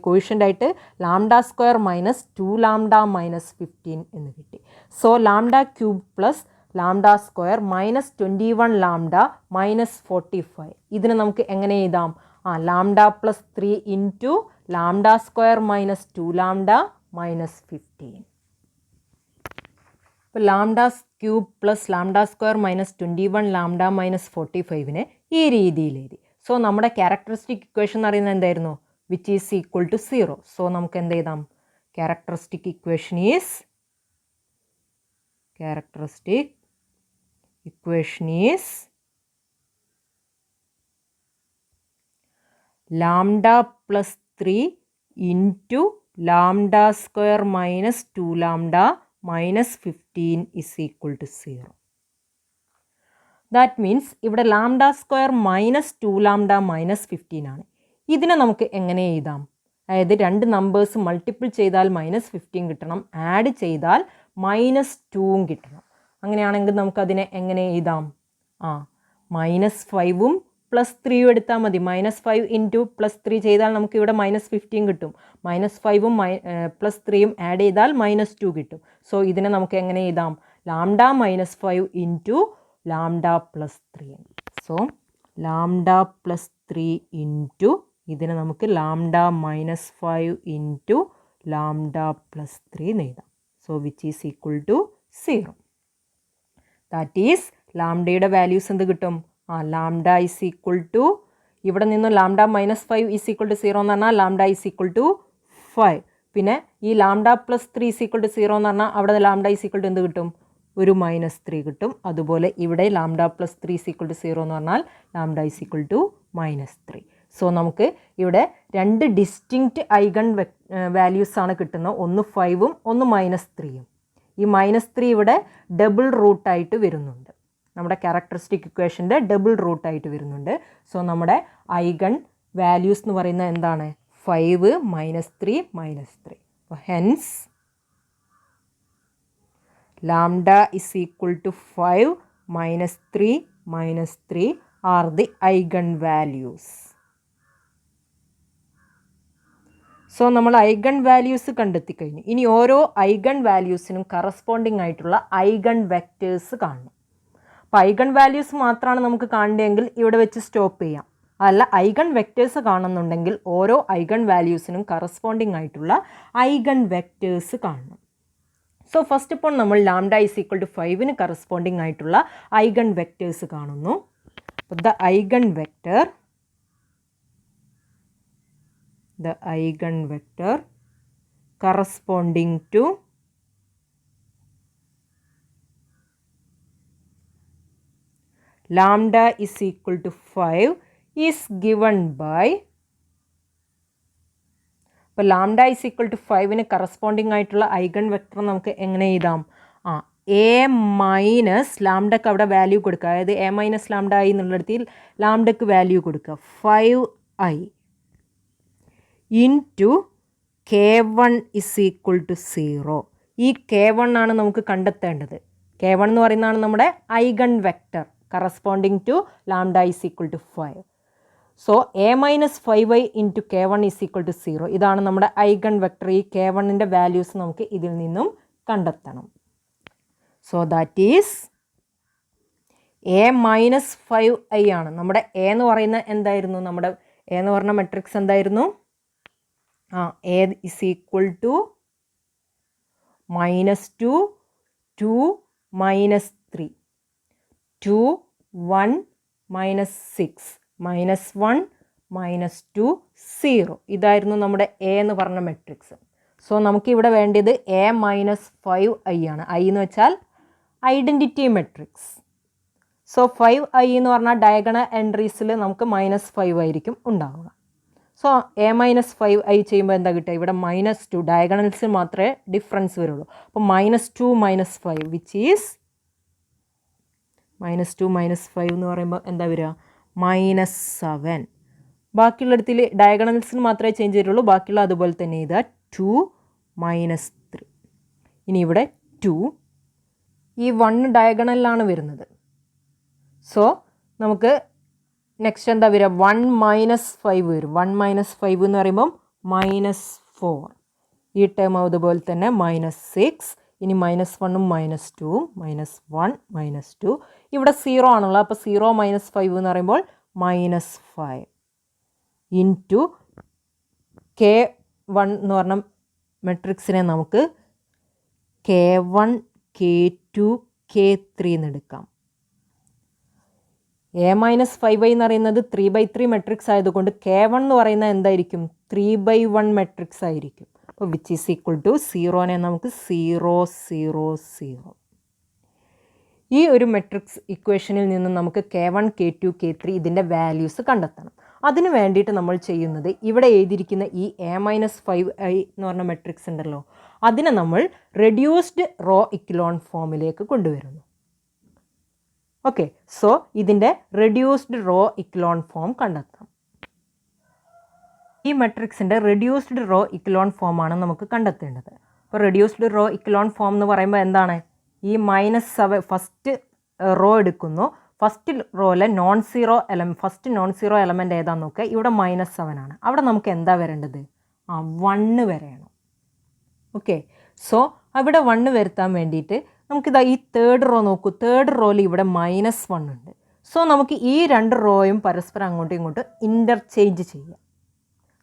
കോഷ്യൻ്റ് ആയിട്ട് lambda square minus 2 lambda minus 15 എന്ന് കിട്ടി. So lambda cube plus lambda square minus 21 lambda minus 45. ഇതിന് നമുക്ക് എങ്ങനെ എഴുതാം? Lambda plus 3 into lambda square minus 2 lambda minus 15. ഇപ്പോൾ lambda cube plus lambda square minus 21 lambda minus 45നെ ഈ രീതിയിൽ എഴുതി. സോ നമ്മുടെ ക്യാരക്ടറിസ്റ്റിക് ഇക്വേഷൻ എന്ന് പറയുന്നത് എന്തായിരുന്നു? Which is equal to 0. So നമുക്ക് എന്ത് എഴുതാം? Characteristic equation is lambda plus 3 into lambda square minus 2 lambda minus 15 is equal to 0. That means ഇവിടെ lambda square minus 2 lambda minus 15 ആണ്. ഇതിനെ നമുക്ക് എങ്ങനെ എഴുതാം? അതായത് രണ്ട് നമ്പേഴ്സ് മൾട്ടിപ്പിൾ ചെയ്താൽ മൈനസ് 15 കിട്ടണം, ആഡ് ചെയ്താൽ മൈനസ് 2 കിട്ടണം. അങ്ങനെയാണെങ്കിൽ നമുക്കതിനെ എങ്ങനെ എഴുതാം? മൈനസ് 5ഉം പ്ലസ് 3യും എടുത്താൽ മതി. മൈനസ് 5 ഇൻറ്റു പ്ലസ് 3 ചെയ്താൽ നമുക്ക് ഇവിടെ മൈനസ് 15 കിട്ടും. മൈനസ് 5ഉം പ്ലസ് 3യും ആഡ് ചെയ്താൽ മൈനസ് 2 കിട്ടും. സോ ഇതിനെ നമുക്ക് എങ്ങനെ എഴുതാം? Lambda minus 5 into lambda plus 3. So lambda plus 3 into ഇതിനെ നമുക്ക് lambda minus 5 into lambda plus 3 എന്ന് എഴുതാം. So which is equal to 0. That is ലാംഡയുടെ വാല്യൂസ് എന്ത് കിട്ടും? ലാംഡ ഈസ് ഈക്വൽ ടു ഇവിടെ നിന്ന് lambda minus 5 is equal to 0 എന്ന് പറഞ്ഞാൽ ലാംഡ ഈസ് ഈക്വൽ ടു 5. പിന്നെ ഈ lambda plus 3 is equal to 0 എന്ന് പറഞ്ഞാൽ അവിടെ ലാംഡ ഈസ് ഈക്വൽ ടു എന്ത് കിട്ടും? ഒരു മൈനസ് 3 കിട്ടും. അതുപോലെ ഇവിടെ lambda plus 3 is equal to 0 എന്ന് പറഞ്ഞാൽ lambda is equal to minus 3. So നമുക്ക് ഇവിടെ രണ്ട് ഡിസ്റ്റിങ്ക്റ്റ് ഐഗൺ വാല്യൂസ് ആണ് കിട്ടുന്നത്. ഒന്ന് 5ഉം ഒന്ന് മൈനസ് 3യും. ഈ മൈനസ് 3 ഇവിടെ ഡബിൾ റൂട്ടായിട്ട് വരുന്നുണ്ട്. നമ്മുടെ ക്യാരക്ടറിസ്റ്റിക് ഇക്വേഷൻ്റെ ഡബിൾ റൂട്ടായിട്ട് വരുന്നുണ്ട്. സോ നമ്മുടെ ഐഗൺ വാല്യൂസ് എന്ന് പറയുന്നത് എന്താണ്? 5 മൈനസ് 3 മൈനസ് 3. അപ്പോൾ hence lambda is equal to 5 minus 3 are the eigen values. So നമ്മൾ ഐഗൺ വാല്യൂസ് കണ്ടെത്തി കഴിഞ്ഞു. ഇനി ഓരോ ഐഗൺ വാല്യൂസിനും കറസ്പോണ്ടിങ് ആയിട്ടുള്ള ഐഗൺ വെക്റ്റേഴ്സ് കാണണം. അപ്പോൾ ഐഗൺ വാല്യൂസ് മാത്രമാണ് നമുക്ക് കാണേണ്ടതെങ്കിൽ ഇവിടെ വെച്ച് സ്റ്റോപ്പ് ചെയ്യാം. അല്ല ഐഗൺ വെക്റ്റേഴ്സ് കാണുന്നുണ്ടെങ്കിൽ ഓരോ ഐഗൺ വാല്യൂസിനും കറസ്പോണ്ടിങ് ആയിട്ടുള്ള ഐഗൺ വെക്റ്റേഴ്സ് കാണണം. സോ ഫസ്റ്റ് ഇപ്പോൾ നമ്മൾ ലാംഡ ഈസ് ഈക്വൽ ടു 5ന് കറസ്പോണ്ടിങ് ആയിട്ടുള്ള ഐഗൺ വെക്റ്റേഴ്സ് കാണുന്നു. The eigen vector corresponding to lambda is equal to 5 is given by, അപ്പോൾ ലാംഡ ഈസ് ഈക്വൽ ടു 5ന് കറസ്പോണ്ടിങ് ആയിട്ടുള്ള ഐഗൺ വെക്ടർ നമുക്ക് എങ്ങനെ എഴുതാം? എ മൈനസ് ലാംഡക്ക് അവിടെ വാല്യൂ കൊടുക്കുക, അതായത് എ മൈനസ് ലാംഡ ഐ എന്നുള്ളിടത്തിൽ ലാംഡക്ക് വാല്യൂ കൊടുക്കുക 5i into K1 is equal to 0. ഈ K1 ആണ് നമുക്ക് കണ്ടെത്തേണ്ടത്. K1 എന്ന് പറയുന്നതാണ് നമ്മുടെ eigen vector corresponding to lambda is equal to 5. So A minus 5i into K1 is equal to 0. ഇതാണ് നമ്മുടെ ഐഗൺ വെക്ടർ. ഈ K1ൻ്റെ വാല്യൂസ് നമുക്ക് ഇതിൽ നിന്നും കണ്ടെത്തണം. So that is A minus 5i ആണ്. നമ്മുടെ എ എന്ന് പറയുന്ന എന്തായിരുന്നു? നമ്മുടെ എ എന്ന് പറഞ്ഞ മെട്രിക്സ് എന്തായിരുന്നു? A is equal to -2, 2, -3, 2, 1, -6, -1, -2, 0. ഇതായിരുന്നു നമ്മുടെ എ എന്ന് പറഞ്ഞ മെട്രിക്സ്. സോ നമുക്കിവിടെ വേണ്ടത് എ മൈനസ് 5i ആണ്. ഐ എന്ന് വെച്ചാൽ ഐഡൻറ്റിറ്റി മെട്രിക്സ്. സോ 5i എന്ന് പറഞ്ഞാൽ ഡയഗണൽ എൻട്രീസിൽ നമുക്ക് -5 ആയിരിക്കും ഉണ്ടാവുക. സോ എ മൈനസ് 5i ചെയ്യുമ്പോൾ എന്താ കിട്ടുക? ഇവിടെ -2 ഡയഗണൽസിൽ മാത്രമേ ഡിഫറൻസ് വരുള്ളൂ. അപ്പോൾ -2 - 5 വിച്ച് ഈസ് -2 - 5 എന്ന് പറയുമ്പോൾ എന്താ വരിക? -7. ബാക്കിയുള്ളിടത്തിൽ ഡയഗണൽസിന് മാത്രമേ ചേഞ്ച് വരുള്ളൂ, ബാക്കിയുള്ള അതുപോലെ തന്നെ ഇതാ 2 - 3. ഇനി ഇവിടെ 2, ഈ 1 ഡയഗണലിലാണ് വരുന്നത്. സോ നമുക്ക് നെക്സ്റ്റ് എന്താ വരിക? 1 - 5 വരും. 1 - 5 എന്ന് പറയുമ്പം -4. ഈ ടേം അതുപോലെ തന്നെ -6. ഇനി -1ഉം -2ഉം -1 -2. ഇവിടെ 0 ആണുള്ളത്, അപ്പോൾ 0 - 5 എന്ന് പറയുമ്പോൾ -5 ഇൻറ്റു K1 എന്ന് പറഞ്ഞ മെട്രിക്സിനെ നമുക്ക് K1, K2, K3 എന്ന് എടുക്കാം. എ മൈനസ് 5i എന്ന് പറയുന്നത് 3/3 മെട്രിക്സ് ആയതുകൊണ്ട് K1 എന്ന് പറയുന്നത് എന്തായിരിക്കും? 3/1 മെട്രിക്സ് ആയിരിക്കും. അപ്പോൾ വിച്ച് ഈസ് ഈക്വൽ ടു 0നെ നമുക്ക് 0, 0, 0. ഈ ഒരു മെട്രിക്സ് ഇക്വേഷനിൽ നിന്ന് നമുക്ക് K1, K2, K3 ഇതിൻ്റെ വാല്യൂസ് കണ്ടെത്തണം. അതിന് വേണ്ടിയിട്ട് നമ്മൾ ചെയ്യുന്നത് ഇവിടെ എഴുതിയിരിക്കുന്ന ഈ എ മൈനസ് 5i എന്ന് പറഞ്ഞ മെട്രിക്സ് ഉണ്ടല്ലോ, അതിനെ നമ്മൾ റെഡ്യൂസ്ഡ് റോ ഇക്ലോൺ ഫോമിലേക്ക് കൊണ്ടുവരുന്നു. ഓക്കെ, സോ ഇതിൻ്റെ റെഡ്യൂസ്ഡ് റോ ഇക്ലോൺ ഫോം കണ്ടെത്താം. ഈ മെട്രിക്സിൻ്റെ റെഡ്യൂസ്ഡ് റോ ഇക്ലോൺ ഫോമാണ് നമുക്ക് കണ്ടെത്തേണ്ടത്. അപ്പോൾ റെഡ്യൂസ്ഡ് റോ ഇക്ലോൺ ഫോം എന്ന് പറയുമ്പോൾ എന്താണ്? ഈ -7 ഫസ്റ്റ് റോ എടുക്കുന്നു. ഫസ്റ്റ് റോയിലെ ഫസ്റ്റ് നോൺ സീറോ എലമെൻ്റ് ഏതാണെന്ന് നോക്കുക. ഇവിടെ -7 ആണ്. അവിടെ നമുക്ക് എന്താ വരേണ്ടത്? 1 വരെയാണ്. ഓക്കെ, സോ അവിടെ 1 വരുത്താൻ വേണ്ടിയിട്ട് നമുക്കിതാ ഈ തേർഡ് റോ നോക്കൂ. തേർഡ് റോയിൽ ഇവിടെ -1 ഉണ്ട്. സോ നമുക്ക് ഈ 2 റോയും പരസ്പരം അങ്ങോട്ടും ഇങ്ങോട്ടും ഇൻ്റർചേഞ്ച് ചെയ്യാം.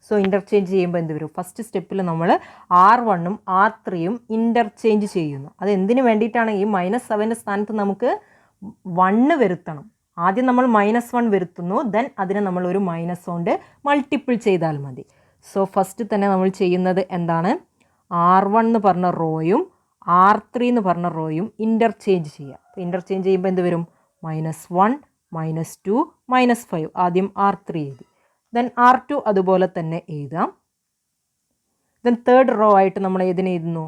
സോ ഇൻ്റർചേഞ്ച് ചെയ്യുമ്പോൾ എന്ത് വരും? ഫസ്റ്റ് സ്റ്റെപ്പിൽ നമ്മൾ R1ഉം R3യും ഇൻ്റർചേഞ്ച് ചെയ്യുന്നു. അത് എന്തിനു വേണ്ടിയിട്ടാണ്? ഈ -7ൻ്റെ സ്ഥാനത്ത് നമുക്ക് 1 വരുത്തണം. ആദ്യം നമ്മൾ -1 വരുത്തുന്നു, ദെൻ അതിനെ നമ്മൾ ഒരു മൈനസ് കൊണ്ട് മൾട്ടിപ്പിൾ ചെയ്താൽ മതി. സോ ഫസ്റ്റ് തന്നെ നമ്മൾ ചെയ്യുന്നത് എന്താണ്? R1 എന്ന് പറഞ്ഞ റോയും R3 എന്ന് പറഞ്ഞ റോയും ഇൻ്റർചേഞ്ച് ചെയ്യുക. അപ്പോൾ ഇൻ്റർചേഞ്ച് ചെയ്യുമ്പോൾ എന്ത് വരും? -1, -2, -5. ആദ്യം R3 എഴുതി, ദെൻ R2 അതുപോലെ തന്നെ എഴുതാം. ദെൻ തേർഡ് റോ ആയിട്ട് നമ്മൾ ഏതിനെ എഴുതുന്നു?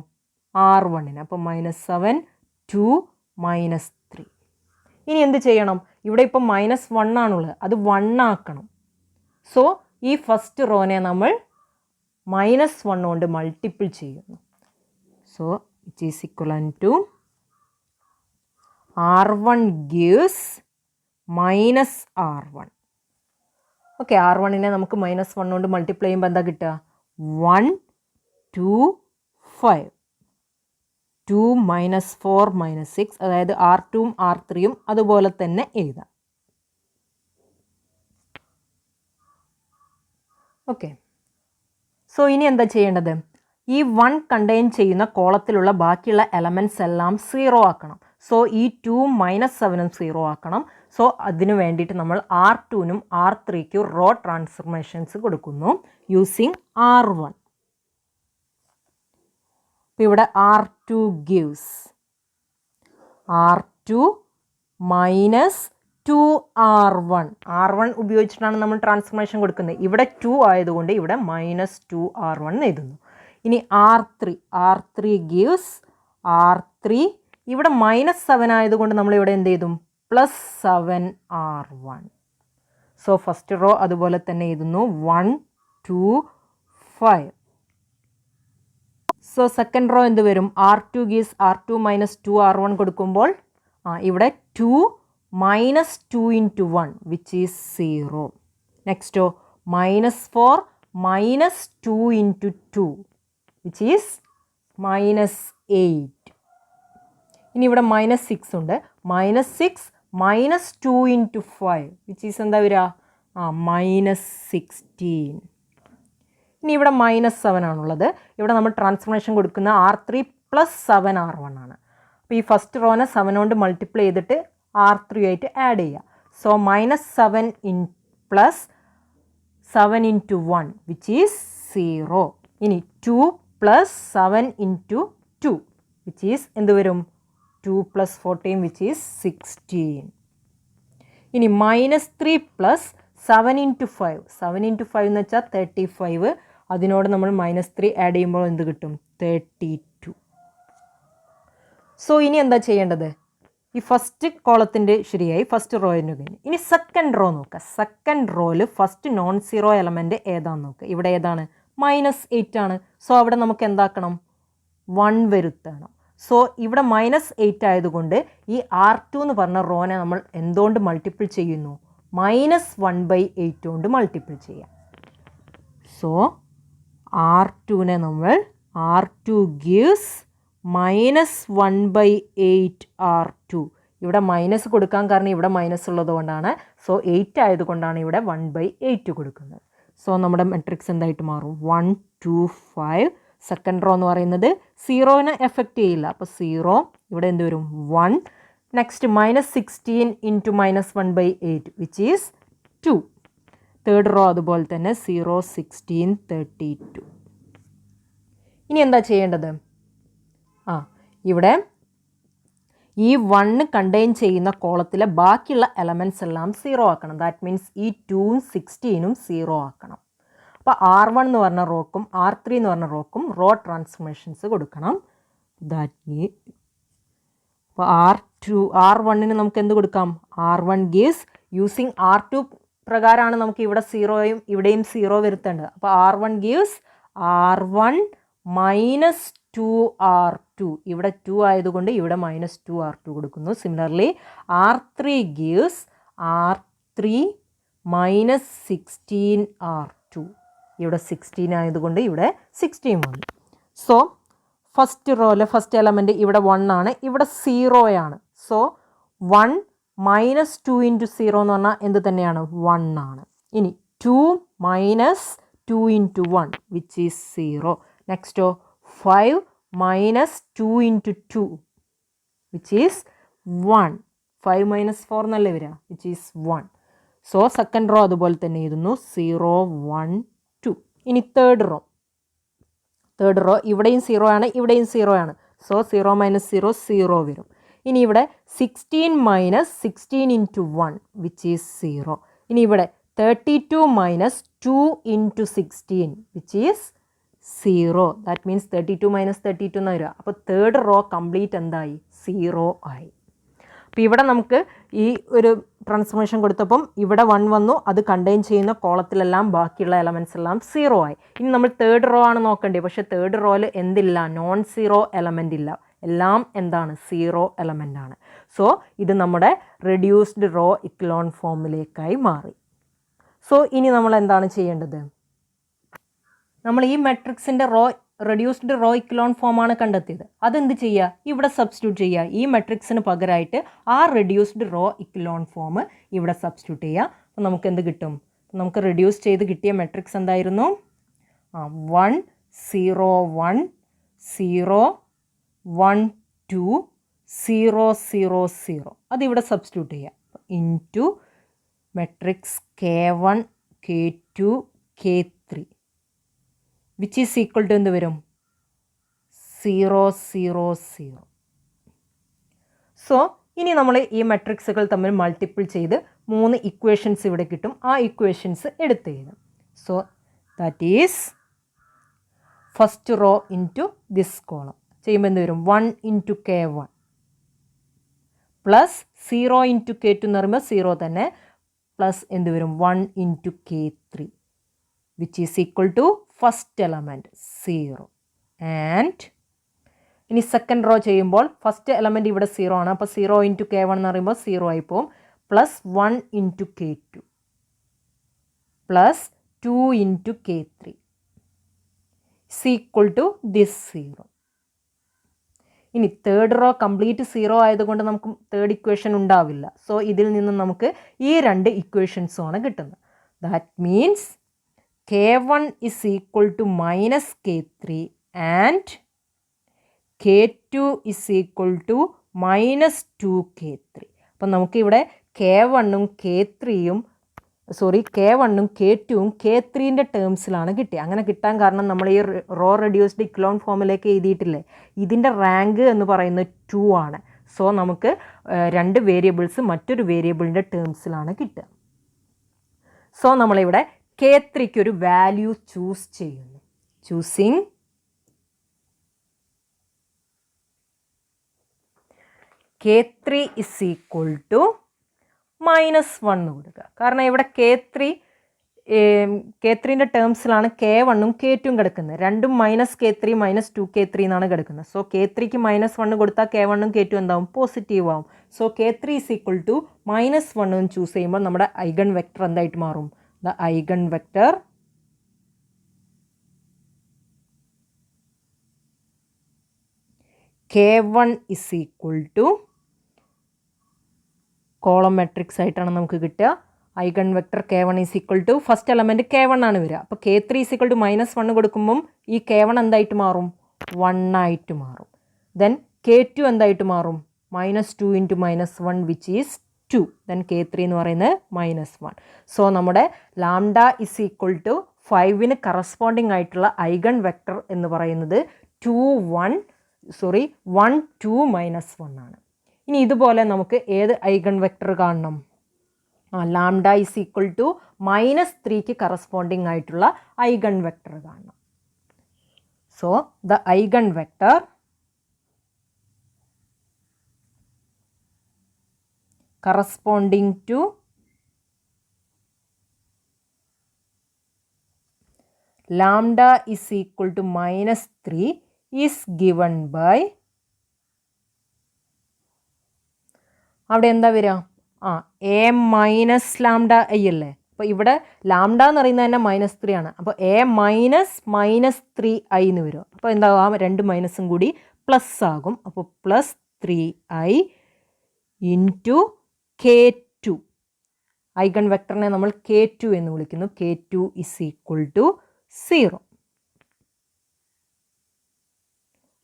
R1ന്. അപ്പോൾ -7, 2, -3. ഇനി എന്ത് ചെയ്യണം? ഇവിടെ ഇപ്പോൾ -1 ആണുള്ളത്, അത് 1 ആക്കണം. സോ ഈ ഫസ്റ്റ് റോനെ നമ്മൾ -1 കൊണ്ട് മൾട്ടിപ്പിൾ ചെയ്യുന്നു. So it is equivalent to R1 gives -R1. Okay, R1നെ നമുക്ക് -1 കൊണ്ട് മൾട്ടിപ്ലൈ ചെയ്യുമ്പോൾ എന്താ കിട്ടുക? 1, 2, 5. 2 - 4 - 6, അതായത് R2ഉം R3യും അതുപോലെ തന്നെ എഴുതാം. ഓക്കെ. സോ ഇനി എന്താ ചെയ്യേണ്ടത്? ഈ 1 കണ്ടെയ്ൻ ചെയ്യുന്ന കോളത്തിലുള്ള ബാക്കിയുള്ള എലമെൻറ്റ്സ് എല്ലാം 0 ആക്കണം. സോ ഈ 2 - 7 0 ആക്കണം. സോ അതിന് വേണ്ടിയിട്ട് നമ്മൾ R2നും R3ക്കും റോ ട്രാൻസ്ഫർമേഷൻസ് കൊടുക്കുന്നു യൂസിങ് R1. അപ്പോൾ ഇവിടെ R2 gives R2 minus 2R1. R1 ഉപയോഗിച്ചിട്ടാണ് നമ്മൾ ട്രാൻസ്ഫർമേഷൻ കൊടുക്കുന്നത്. ഇവിടെ 2 ആയതുകൊണ്ട് ഇവിടെ -2R1 എഴുതുന്നു. ഇനി R3 gives R3. ഇവിടെ -7 ആയതുകൊണ്ട് നമ്മൾ ഇവിടെ എന്ത് ചെയ്തും? +7R1. സോ ഫസ്റ്റ് റോ അതുപോലെ തന്നെ എഴുതുന്നു 1 2 5. സോ സെക്കൻഡ് റോ എന്ത് വരും? R2 gives R2 minus 2R1 കൊടുക്കുമ്പോൾ ഇവിടെ 2 minus 2 into 1 which is 0. Nexto -4 minus 2 into 2 which is -8. ഇനി ഇവിടെ -6 ഉണ്ട്. -6 minus 2 into 5 which is എന്താ വരിക? -16. ഇനി ഇവിടെ -7 ആണുള്ളത്. ഇവിടെ നമ്മൾ ട്രാൻസ്ഫർമേഷൻ കൊടുക്കുന്ന R3 + 7R1 ആണ്. അപ്പോൾ ഈ ഫസ്റ്റ് റോനെ 7 കൊണ്ട് മൾട്ടിപ്ലൈ ചെയ്തിട്ട് R3 ആയിട്ട് ആഡ് ചെയ്യുക. So -7 + 7 into 1 which is 0. ഇനി 2 + 7 into 2 which is എന്ത് വരും? 2 + 14 which is 16. ഇനി -3 + 7 into 5. 7 into 5 എന്ന് വെച്ചാൽ 35. അതിനോട് നമ്മൾ -3 ആഡ് ചെയ്യുമ്പോൾ എന്ത് കിട്ടും? 32. സോ ഇനി എന്താ ചെയ്യേണ്ടത്? ഈ ഫസ്റ്റ് കോളത്തിൻ്റെ ശരിയായി, ഫസ്റ്റ് റോയിന് കഴിഞ്ഞു. ഇനി സെക്കൻഡ് റോ നോക്കുക. സെക്കൻഡ് റോയിൽ ഫസ്റ്റ് നോൺ സീറോ എലമെൻറ്റ് ഏതാണെന്ന് നോക്കുക. ഇവിടെ ഏതാണ്? -8 ആണ്. സോ അവിടെ നമുക്ക് എന്താക്കണം? 1 വരുത്തണം. സോ ഇവിടെ -8 ആയതുകൊണ്ട് ഈ R2 എന്ന് പറഞ്ഞ റോനെ നമ്മൾ എന്തുകൊണ്ട് മൾട്ടിപ്പിൾ ചെയ്യുന്നു? -1/8 കൊണ്ട് മൾട്ടിപ്പിൾ ചെയ്യാം. സോ R2നെ നമ്മൾ R2 gives -1/8 R2. ഇവിടെ മൈനസ് കൊടുക്കാൻ കാരണം ഇവിടെ മൈനസ് ഉള്ളത് കൊണ്ടാണ്. സോ 8 ആയതുകൊണ്ടാണ് ഇവിടെ 1/8 കൊടുക്കുന്നത്. സോ നമ്മുടെ മെട്രിക്സ് എന്തായിട്ട് മാറും? 1 2 5. സെക്കൻഡ് റോ എന്ന് പറയുന്നത് 0നെ എഫക്റ്റ് ചെയ്യില്ല. അപ്പോൾ 0. ഇവിടെ എന്ത് വരും? 1. Next -16 into -1/8 which is 2. Third row അതുപോലെ തന്നെ 0 16 32. ഇനി എന്താ ചെയ്യേണ്ടത്? ഇവിടെ ഈ 1 കണ്ടെയ്ൻ ചെയ്യുന്ന കോളത്തിലെ ബാക്കിയുള്ള എലമെൻറ്റ്സ് എല്ലാം 0 ആക്കണം. ദാറ്റ് മീൻസ് ഈ 2ഉം 16ഉം 0 ആക്കണം. അപ്പോൾ R1 എന്ന് പറഞ്ഞ റോക്കും R3 എന്ന് പറഞ്ഞ റോക്കും റോ ട്രാൻസ്ഫർമേഷൻസ് കൊടുക്കണം. അപ്പോൾ R1ന് നമുക്ക് എന്ത് കൊടുക്കാം? R1 gives യൂസിങ് R2 പ്രകാരമാണ് നമുക്ക് ഇവിടെ 0യും ഇവിടെയും 0 വരുത്തേണ്ടത്. അപ്പോൾ R1 gives R1 minus 2R2. ഇവിടെ 2 ആയതുകൊണ്ട് ഇവിടെ -2R2 കൊടുക്കുന്നു. Similarly R3 gives R3 minus 16R2. ഇവിടെ 16 ആയതുകൊണ്ട് ഇവിടെ 16 വന്നു. സോ ഫസ്റ്റ് റോയിലെ ഫസ്റ്റ് എലമെൻറ്റ് ഇവിടെ 1 ആണ്, ഇവിടെ 0 ആണ്. സോ 1 minus 2 into 0 എന്ന് പറഞ്ഞാൽ എന്ത് തന്നെയാണ്? 1 ആണ്. ഇനി 2 minus 2 into 1 which is 0. Nexto 5 minus 2 into 2 which is 1. 5 minus 4 എന്നല്ലേ വരിക? which is 1. So second row അതുപോലെ തന്നെ എഴുതുന്നു 0 1 2. ഇനി തേർഡ് റോ ഇവിടെയും 0 ആണ്, ഇവിടെയും 0 ആണ്. സോ 0 minus 0 0 വരും. ഇനി ഇവിടെ 16 minus 16 into 1 which is 0. ഇനി ഇവിടെ 32 minus 2 into 16 which is 0. That means 32 minus 32 എന്ന് വരിക. അപ്പോൾ തേർഡ് റോ കംപ്ലീറ്റ് എന്തായി? 0 ആയി. അപ്പോൾ ഇവിടെ നമുക്ക് ഈ ഒരു ട്രാൻസ്ഫർമേഷൻ കൊടുത്തപ്പം ഇവിടെ 1 വന്നു, അത് കണ്ടെയ്ൻ ചെയ്യുന്ന കോളത്തിലെല്ലാം ബാക്കിയുള്ള എലമെൻറ്റ്സ് എല്ലാം 0 ആയി. ഇനി നമ്മൾ തേർഡ് റോ ആണ് നോക്കേണ്ടത്. പക്ഷേ തേർഡ് റോയിൽ എന്തില്ല? നോൺ സീറോ എലമെൻ്റ് ഇല്ല. എല്ലാം എന്താണ്? 0 എലമെൻ്റ് ആണ്. സോ ഇത് നമ്മുടെ റെഡ്യൂസ്ഡ് റോ ഇക്ലോൺ ഫോമിലേക്കായി മാറി. സോ ഇനി നമ്മൾ എന്താണ് ചെയ്യേണ്ടത്? നമ്മൾ ഈ മെട്രിക്സിൻ്റെ റെഡ്യൂസ്ഡ് റോ ഇക്ലോൺ ഫോമാണ് കണ്ടെത്തിയത്. അതെന്ത് ചെയ്യുക? ഇവിടെ സബ്സ്റ്റിറ്റ്യൂട്ട് ചെയ്യുക. ഈ മെട്രിക്സിന് പകരമായിട്ട് ആ റെഡ്യൂസ്ഡ് റോ ഇക്ലോൺ ഫോം ഇവിടെ സബ്സ്റ്റിറ്റ്യൂട്ട് ചെയ്യുക. അപ്പോൾ നമുക്ക് എന്ത് കിട്ടും? നമുക്ക് റെഡ്യൂസ് ചെയ്ത് കിട്ടിയ മെട്രിക്സ് എന്തായിരുന്നു? 1 0 1 0 1 2 0 0 0. അതിവിടെ സബ്സ്റ്റിറ്റ്യൂട്ട് ചെയ്യാം. Into matrix K1 K2 K3 which is equal to എന്ത് വരും? 0 0 0. സോ ഇനി നമ്മൾ ഈ മെട്രിക്സുകൾ തമ്മിൽ മൾട്ടിപ്പിൾ ചെയ്ത് 3 ഇക്വേഷൻസ് ഇവിടെ കിട്ടും. ആ ഇക്വേഷൻസ് എടുത്ത് എഴുതാം. So that is first rho into this column ചെയ്യുമ്പോൾ എന്ത് വരും? 1 into K1 plus 0 into K2 എന്ന് പറയുമ്പോൾ 0 തന്നെ പ്ലസ് എന്ത് വരും? 1 into K3 which is equal to first element 0. And ഇനി സെക്കൻഡ് റോ ചെയ്യുമ്പോൾ ഫസ്റ്റ് എലമെൻറ്റ് ഇവിടെ 0 ആണ്. അപ്പോൾ 0 ഇൻറ്റു K1 എന്ന് പറയുമ്പോൾ 0 ആയി പോകും. Plus 1 into K2 plus 2 into K3 is equal to this 0. ഇനി തേർഡ് റോ കംപ്ലീറ്റ് 0 ആയതുകൊണ്ട് നമുക്ക് തേർഡ് ഇക്വേഷൻ ഉണ്ടാവില്ല. സോ ഇതിൽ നിന്നും നമുക്ക് ഈ 2 ഇക്വേഷൻസും ആണ് കിട്ടുന്നത്. That means K1 is equal to minus K3 and K2 is equal to minus 2K3. അപ്പം നമുക്കിവിടെ K1ഉം K3യും K1ഉം K2ഉം K3ൻ്റെ ടേംസിലാണ് കിട്ടിയത്. അങ്ങനെ കിട്ടാൻ കാരണം നമ്മൾ ഈ റോ റെഡ്യൂസ്ഡ് ഇക്ലോൺ ഫോമിലേക്ക് എഴുതിയിട്ടില്ലേ, ഇതിൻ്റെ റാങ്ക് എന്ന് പറയുന്നത് 2 ആണ്. സോ നമുക്ക് 2 വേരിയബിൾസ് മറ്റൊരു വേരിയബിളിൻ്റെ ടേംസിലാണ് കിട്ടുക. സോ നമ്മളിവിടെ K3ക്ക് ഒരു വാല്യൂ ചൂസ് ചെയ്യുന്നു. Choosing K3 is equal to -1 കൊടുക്കുക. കാരണം ഇവിടെ K3ൻ്റെ ടേംസിലാണ് K1ഉം K2ഉം കിടക്കുന്നത്. രണ്ടും -K3 -2K3 എന്നാണ് കിടക്കുന്നത്. സോ K3ക്ക് -1 കൊടുത്താൽ K1ഉം K2 എന്താവും? പോസിറ്റീവ് ആവും. So K3 is equal to -1 choose ചെയ്യുമ്പോൾ നമ്മുടെ ഐഗൺ വെക്ടർ എന്തായിട്ട് മാറും? The eigen vector K1 is equal to column matrix ആയിട്ടാണ് നമുക്ക് കിട്ടുക. Eigen vector K1 is equal to first element K1 ആണ് വരിക. അപ്പോൾ K3 is equal to -1 കൊടുക്കുമ്പം ഈ K1 എന്തായിട്ട് മാറും? 1 ആയിട്ട് മാറും. ദെൻ K2 എന്തായിട്ട് മാറും? -2 into -1 which is 2. Then K3 എന്ന് പറയുന്നത് -1. സോ നമ്മുടെ ലാംഡ is equal to 5ന് കറസ്പോണ്ടിങ് ആയിട്ടുള്ള ഐഗൺ വെക്ടർ എന്ന് പറയുന്നത് 1 2 -1 ആണ്. ഇനി ഇതുപോലെ നമുക്ക് ഏത് ഐഗൺ വെക്ടർ കാണണം? ലാംഡ is equal to -3ക്ക് കറസ്പോണ്ടിങ് ആയിട്ടുള്ള ഐഗൺ വെക്ടർ കാണണം. So the eigen vector corresponding to lambda is equal to -3 is given by അവിടെ എന്താ വരിക? A മൈനസ് ലാംഡ ഐ അല്ലേ. അപ്പോൾ ഇവിടെ ലാംഡ എന്ന് പറയുന്നത് തന്നെ -3 ആണ്. അപ്പോൾ A -3i എന്ന് വരും. അപ്പോൾ എന്താകും? ആ 2 മൈനസും കൂടി പ്ലസ് ആകും. അപ്പോൾ +3i ഇൻറ്റു K2. ഐഗൺ വെക്ടറിനെ നമ്മൾ K2 എന്ന് വിളിക്കുന്നു. K2 is equal to 0.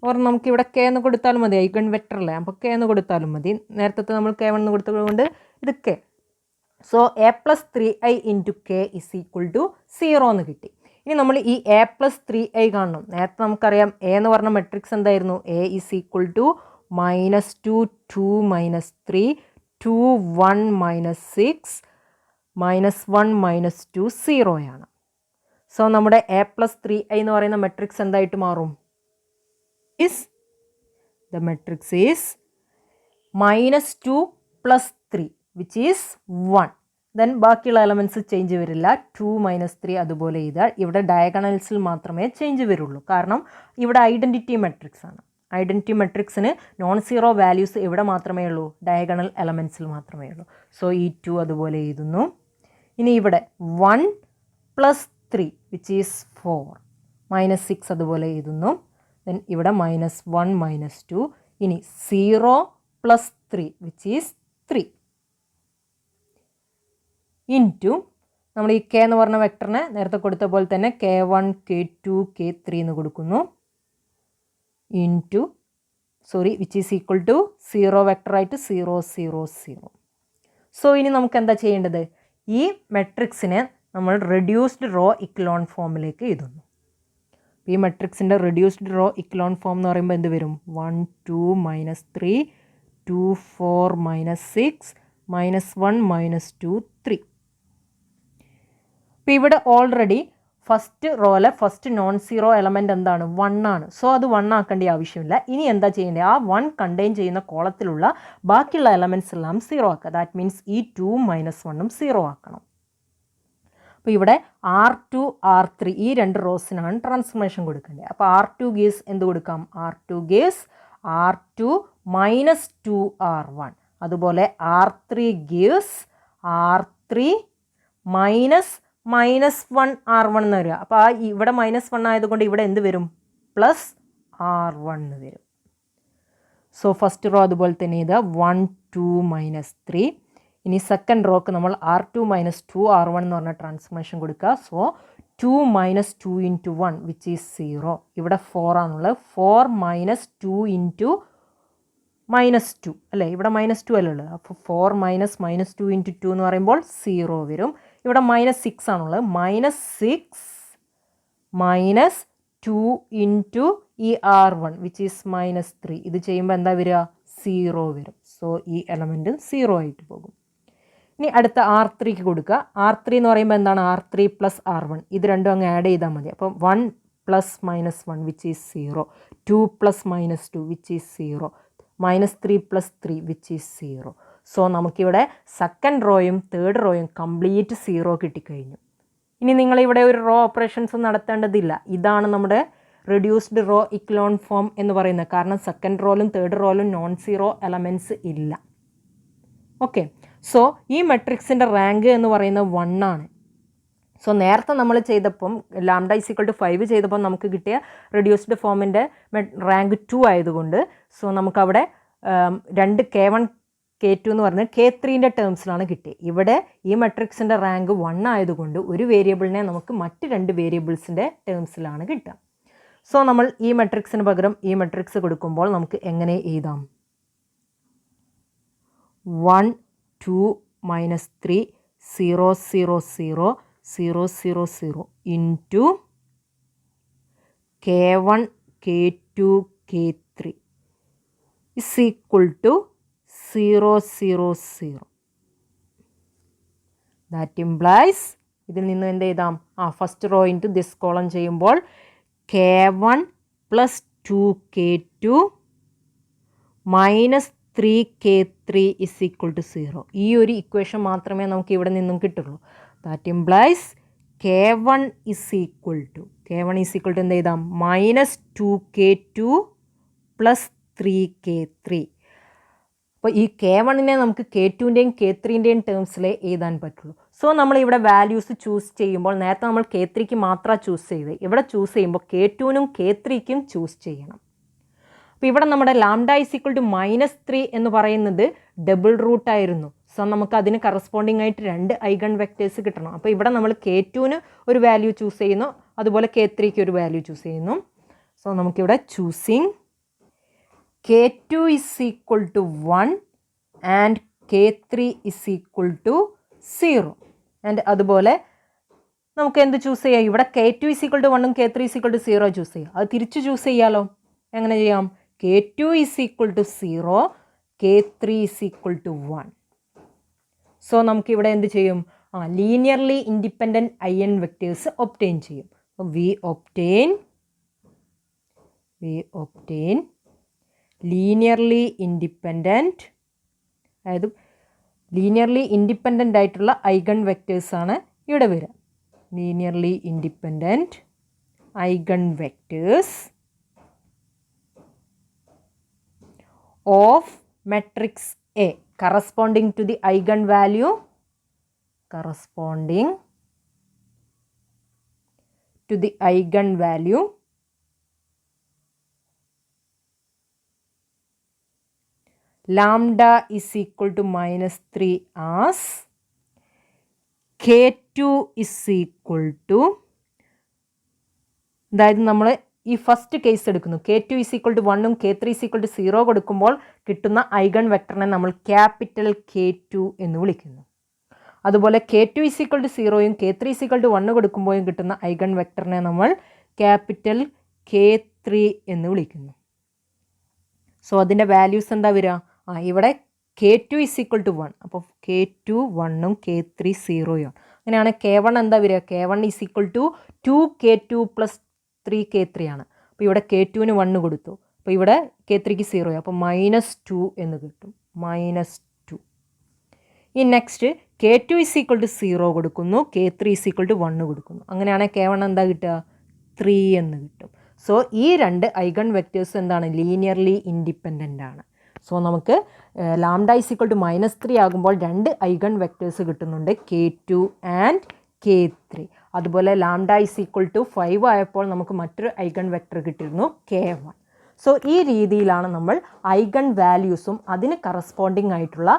Or നമുക്കിവിടെ K എന്ന് കൊടുത്താലും മതി, ഐഗൺ വെക്ടർ അല്ലേ. അപ്പോൾ K എന്ന് കൊടുത്താലും മതി. നേരത്തെ നമ്മൾ K1 എന്ന് കൊടുത്തതുകൊണ്ട് ഇത് K. So A+3i into K is equal to 0 എന്ന് കിട്ടി. ഇനി നമ്മൾ ഈ A+3i കാണണം. നേരത്തെ നമുക്കറിയാം A എന്ന് പറഞ്ഞ മെട്രിക്സ് എന്തായിരുന്നു? A is equal to -2 2 -3 2 1 -6 -1 -2 0 ആണ്. സോ നമ്മുടെ A+3i എന്ന് പറയുന്ന മെട്രിക്സ് എന്തായിട്ട് മാറും? The matrix is -2 + 3 which is 1. Then ബാക്കിയുള്ള എലമെൻറ്റ്സ് ചേഞ്ച് വരില്ല. 2 -3 അതുപോലെ ചെയ്താൽ ഇവിടെ ഡയഗണൽസിൽ മാത്രമേ ചേഞ്ച് വരുള്ളൂ. കാരണം ഇവിടെ ഐഡൻറ്റിറ്റി മെട്രിക്സ് ആണ്. ഐഡൻറ്റിറ്റി മെട്രിക്സിന് നോൺ സീറോ വാല്യൂസ് എവിടെ മാത്രമേ ഉള്ളൂ? ഡയഗണൽ എലമെൻറ്റ്സിൽ മാത്രമേ ഉള്ളൂ. സോ ഈ 2 അതുപോലെ എഴുതുന്നു. ഇനി ഇവിടെ 1 + 3 which is 4 -6 അതുപോലെ എഴുതുന്നു. ദെൻ ഇവിടെ -1 -2. ഇനി 0 + 3 which is 3 ഇൻറ്റു നമ്മൾ ഈ കെ എന്ന് പറഞ്ഞ വെക്ടറിനെ നേരത്തെ കൊടുത്ത പോലെ തന്നെ K1 K2 K3 എന്ന് കൊടുക്കുന്നു into which is equal to 0 വെക്ടറായിട്ട് 0 0 0. സോ ഇനി നമുക്ക് എന്താ ചെയ്യേണ്ടത്? ഈ മെട്രിക്സിനെ നമ്മൾ റെഡ്യൂസ്ഡ് റോ ഇക്ലോൺ ഫോമിലേക്ക് എഴുതുന്നു. ഈ മെട്രിക്സിൻ്റെ റെഡ്യൂസ്ഡ് റോ ഇക്ലോൺ ഫോം എന്ന് പറയുമ്പോൾ എന്ത് വരും? 1 2 -3 2 4 -6 -1 -2 3. അപ്പോൾ ഇവിടെ ഓൾറെഡി ഫസ്റ്റ് റോയിലെ ഫസ്റ്റ് നോൺ സീറോ എലമെൻ്റ് എന്താണ്? 1 ആണ്. സോ അത് 1 ആക്കേണ്ട ആവശ്യമില്ല. ഇനി എന്താ ചെയ്യേണ്ടത്? ആ 1 കണ്ടെയ്ൻ ചെയ്യുന്ന കോളത്തിലുള്ള ബാക്കിയുള്ള എലമെൻറ്റ്സ് എല്ലാം 0 ആക്കുക. ദാറ്റ് മീൻസ് ഈ 2 - 1ഉം 0 ആക്കണം. അപ്പോൾ ഇവിടെ R2 R3 ഈ രണ്ട് റോസിനാണ് ട്രാൻസ്ഫർമേഷൻ കൊടുക്കേണ്ടത്. അപ്പോൾ R2 ഗീസ് എന്ത് കൊടുക്കാം? R2 ഗീസ് R2 -2 R1. അതുപോലെ R3 ഗീവ്സ് R3 -1 R1 എന്ന് വരിക. അപ്പോൾ ആ ഇവിടെ -1 ആയതുകൊണ്ട് ഇവിടെ എന്ത് വരും? +R1 എന്ന് വരും. സോ ഫസ്റ്റ് റോ അതുപോലെ തന്നെ ഇത് 1 2 -3. ഇനി സെക്കൻഡ് റോക്ക് നമ്മൾ R2 -2 R1 എന്ന് പറഞ്ഞ ട്രാൻസ്ഫർമേഷൻ കൊടുക്കുക. So 2 - 2 × 1 which is 0. ഇവിടെ 4 ആണുള്ളത്. 4 - 2 × -2 അല്ലേ? ഇവിടെ -2 അല്ലേ ഉള്ളത്. അപ്പോൾ 4 - -2 × 2 എന്ന് പറയുമ്പോൾ 0 വരും. ഇവിടെ -6 ആണുള്ളത്. -6 - 2 × ഈ R1 വിച്ച് ഈസ് -3. ഇത് ചെയ്യുമ്പോൾ എന്താ വരിക? 0 വരും. സോ ഈ എലമെൻറ്റ് 0 ആയിട്ട് പോകും. ഇനി അടുത്ത R3ക്ക് കൊടുക്കുക. R3 എന്ന് പറയുമ്പോൾ എന്താണ്? R3 + R1. ഇത് രണ്ടും അങ്ങ് ആഡ് ചെയ്താൽ മതി. അപ്പം 1 + -1 which is 0. 2 + -2 which is 0. -3 + 3 which is 0. So നമുക്കിവിടെ സെക്കൻഡ് റോയും തേർഡ് റോയും കംപ്ലീറ്റ് 0 കിട്ടിക്കഴിഞ്ഞു. ഇനി നിങ്ങളിവിടെ ഒരു റോ ഓപ്പറേഷൻസ് നടത്തേണ്ടതില്ല. ഇതാണ് നമ്മുടെ റെഡ്യൂസ്ഡ് റോ ഇക്ലോൺ ഫോം എന്ന് പറയുന്നത്. കാരണം സെക്കൻഡ് റോയിലും തേർഡ് റോയിലും നോൺ സീറോ എലമെൻറ്റ്സ് ഇല്ല. ഓക്കെ. സോ ഈ മെട്രിക്സിൻ്റെ റാങ്ക് എന്ന് പറയുന്നത് 1 ആണ്. സോ നേരത്തെ നമ്മൾ ചെയ്തപ്പം ലാംഡ = 5 ചെയ്തപ്പോൾ നമുക്ക് കിട്ടിയ റെഡ്യൂസ്ഡ് ഫോമിൻ്റെ റാങ്ക് 2 ആയതുകൊണ്ട് സോ നമുക്കവിടെ 2 K1 K2 എന്ന് പറഞ്ഞ് K3ൻ്റെ ടേംസിലാണ് കിട്ടിയത്. ഇവിടെ ഈ മെട്രിക്സിൻ്റെ റാങ്ക് 1 ആയതുകൊണ്ട് ഒരു വേരിയബിളിനെ നമുക്ക് മറ്റ് 2 വേരിയബിൾസിൻ്റെ ടേംസിലാണ് കിട്ടുക. സോ നമ്മൾ ഈ മെട്രിക്സിന് പകരം ഈ മെട്രിക്സ് കൊടുക്കുമ്പോൾ നമുക്ക് എങ്ങനെ എഴുതാം? 1 2 -3 0 0 0 0 0 0 into K1 K2 K3 is equal to 0 0 0. That implies ഇതിൽ നിന്ന് എന്ത് എഴുതാം? First rho into this column ചെയ്യുമ്പോൾ K1 + 2 K2 -3 K3 is equal to 0. ഈ ഒരു ഇക്വേഷൻ മാത്രമേ നമുക്ക് ഇവിടെ നിന്നും കിട്ടുള്ളൂ. That implies K1 is equal to എന്ത് എഴുതാം? -2 K2 + 3 K3. അപ്പോൾ ഈ K1നെ നമുക്ക് K2ൻ്റെയും K3ൻ്റെയും ടേംസിലേ എഴുതാൻ പറ്റുള്ളൂ. സോ നമ്മളിവിടെ വാല്യൂസ് ചൂസ് ചെയ്യുമ്പോൾ നേരത്തെ നമ്മൾ K3ക്ക് മാത്രമാണ് ചൂസ് ചെയ്തത്. ഇവിടെ ചൂസ് ചെയ്യുമ്പോൾ K2നും K3ക്കും ചൂസ് ചെയ്യണം. അപ്പോൾ ഇവിടെ നമ്മുടെ ലാംഡ = -3 എന്ന് പറയുന്നത് ഡബിൾ റൂട്ട് ആയിരുന്നു. സോ നമുക്ക് അതിന് കറസ്പോണ്ടിങ് ആയിട്ട് 2 ഐഗൺ വെക്റ്റേഴ്സ് കിട്ടണം. അപ്പോൾ ഇവിടെ നമ്മൾ K2ന് ഒരു വാല്യൂ ചൂസ് ചെയ്യുന്നു, അതുപോലെ K3ക്ക് ഒരു വാല്യൂ ചൂസ് ചെയ്യുന്നു. സോ നമുക്കിവിടെ choosing K2 = 1 and K3 = 0. And അതുപോലെ നമുക്ക് എന്ത് ചൂസ് ചെയ്യാം? ഇവിടെ K2 = 1ഉം K3 = 0 ചൂസ് ചെയ്യാം. അത് തിരിച്ച് ചൂസ് ചെയ്യാമല്ലോ. എങ്ങനെ ചെയ്യാം? K2 = 0 K3 = 1. സോ നമുക്കിവിടെ എന്ത് ചെയ്യും? Linearly independent eigen vectors obtain ചെയ്യും. വി ഒബ്റ്റെയിൻ ലീനിയർലി ഇൻഡിപെൻഡൻറ്റ്, അതായത് ലീനിയർലി ഇൻഡിപെൻഡൻ്റ് ആയിട്ടുള്ള ഐഗൺ വെക്റ്റേഴ്സാണ് ഇവിടെ വരിക. Linearly independent eigen vectors of matrix A corresponding to the eigenvalue lambda is equal to -3 as K2 is equal to, അതായത് നമ്മൾ ഈ first case എടുക്കുന്നു, K2 is equal to 1ഉം K3 is equal to 0 കൊടുക്കുമ്പോൾ കിട്ടുന്ന eigen വെക്ടറിനെ നമ്മൾ capital K2 എന്ന് വിളിക്കുന്നു. അതുപോലെ K2 ഇസ് ഈക്വൽ ടു 0യും K3 ഇസ് ഈക്വൽ ടു 1 കൊടുക്കുമ്പോഴും കിട്ടുന്ന ഐഗൺ വെക്ടറിനെ നമ്മൾ ക്യാപിറ്റൽ K3 എന്ന് വിളിക്കുന്നു. സോ അതിൻ്റെ വാല്യൂസ് എന്താ വരിക? ഇവിടെ K2 ഇസ് ഈക്വൽ ടു 1, അപ്പോൾ K2 1ഉം K3 0യും. അങ്ങനെയാണ് K1 എന്താ വരിക? K1 is equal to 2K2 plus 3K3 ആണ്. അപ്പോൾ ഇവിടെ K2ന് 1 കൊടുത്തു, അപ്പോൾ ഇവിടെ K3ക്ക് 0, അപ്പോൾ -2 എന്ന് കിട്ടും, -2. ഈ next K2 is equal to 0 കൊടുക്കുന്നു, K3 ഇസ് ഈക്വൽ ടു 1 കൊടുക്കുന്നു. അങ്ങനെയാണെങ്കിൽ K1 എന്താ കിട്ടുക? 3 എന്ന് കിട്ടും. സോ ഈ രണ്ട് ഐഗൺ വെക്റ്റേഴ്സ് എന്താണ്? ലീനിയർലി ഇൻഡിപെൻഡൻ്റ് ആണ്. സോ നമുക്ക് ലാംഡ ഇസ് ഈക്വൽ ടു -3 ആകുമ്പോൾ രണ്ട് ഐഗൺ വെക്റ്റേഴ്സ് കിട്ടുന്നുണ്ട്, K2 ആൻഡ് K3. അതുപോലെ ലാംഡ ഇസ് ഈക്വൽ ടു 5 ആയപ്പോൾ നമുക്ക് മറ്റൊരു ഐഗൺ വെക്റ്റർ കിട്ടിയിരുന്നു, K1. സോ ഈ രീതിയിലാണ് നമ്മൾ ഐഗൺ വാല്യൂസും അതിന് കറസ്പോണ്ടിങ് ആയിട്ടുള്ള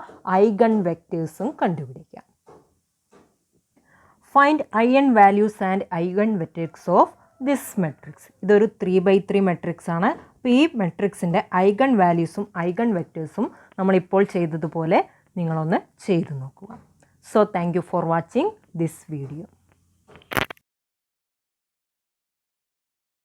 ഐഗൺ വെക്റ്റേഴ്സും കണ്ടുപിടിക്കുക. Find eigen values and eigen vectors of this matrix. ഇതൊരു 3x3 മെട്രിക്സ് ആണ്. അപ്പോൾ ഈ മെട്രിക്സിൻ്റെ ഐഗൺ വാല്യൂസും ഐഗൺ വെക്റ്റേഴ്സും നമ്മളിപ്പോൾ ചെയ്തതുപോലെ നിങ്ങളൊന്ന് ചെയ്തു നോക്കുക. So thank you for watching this video.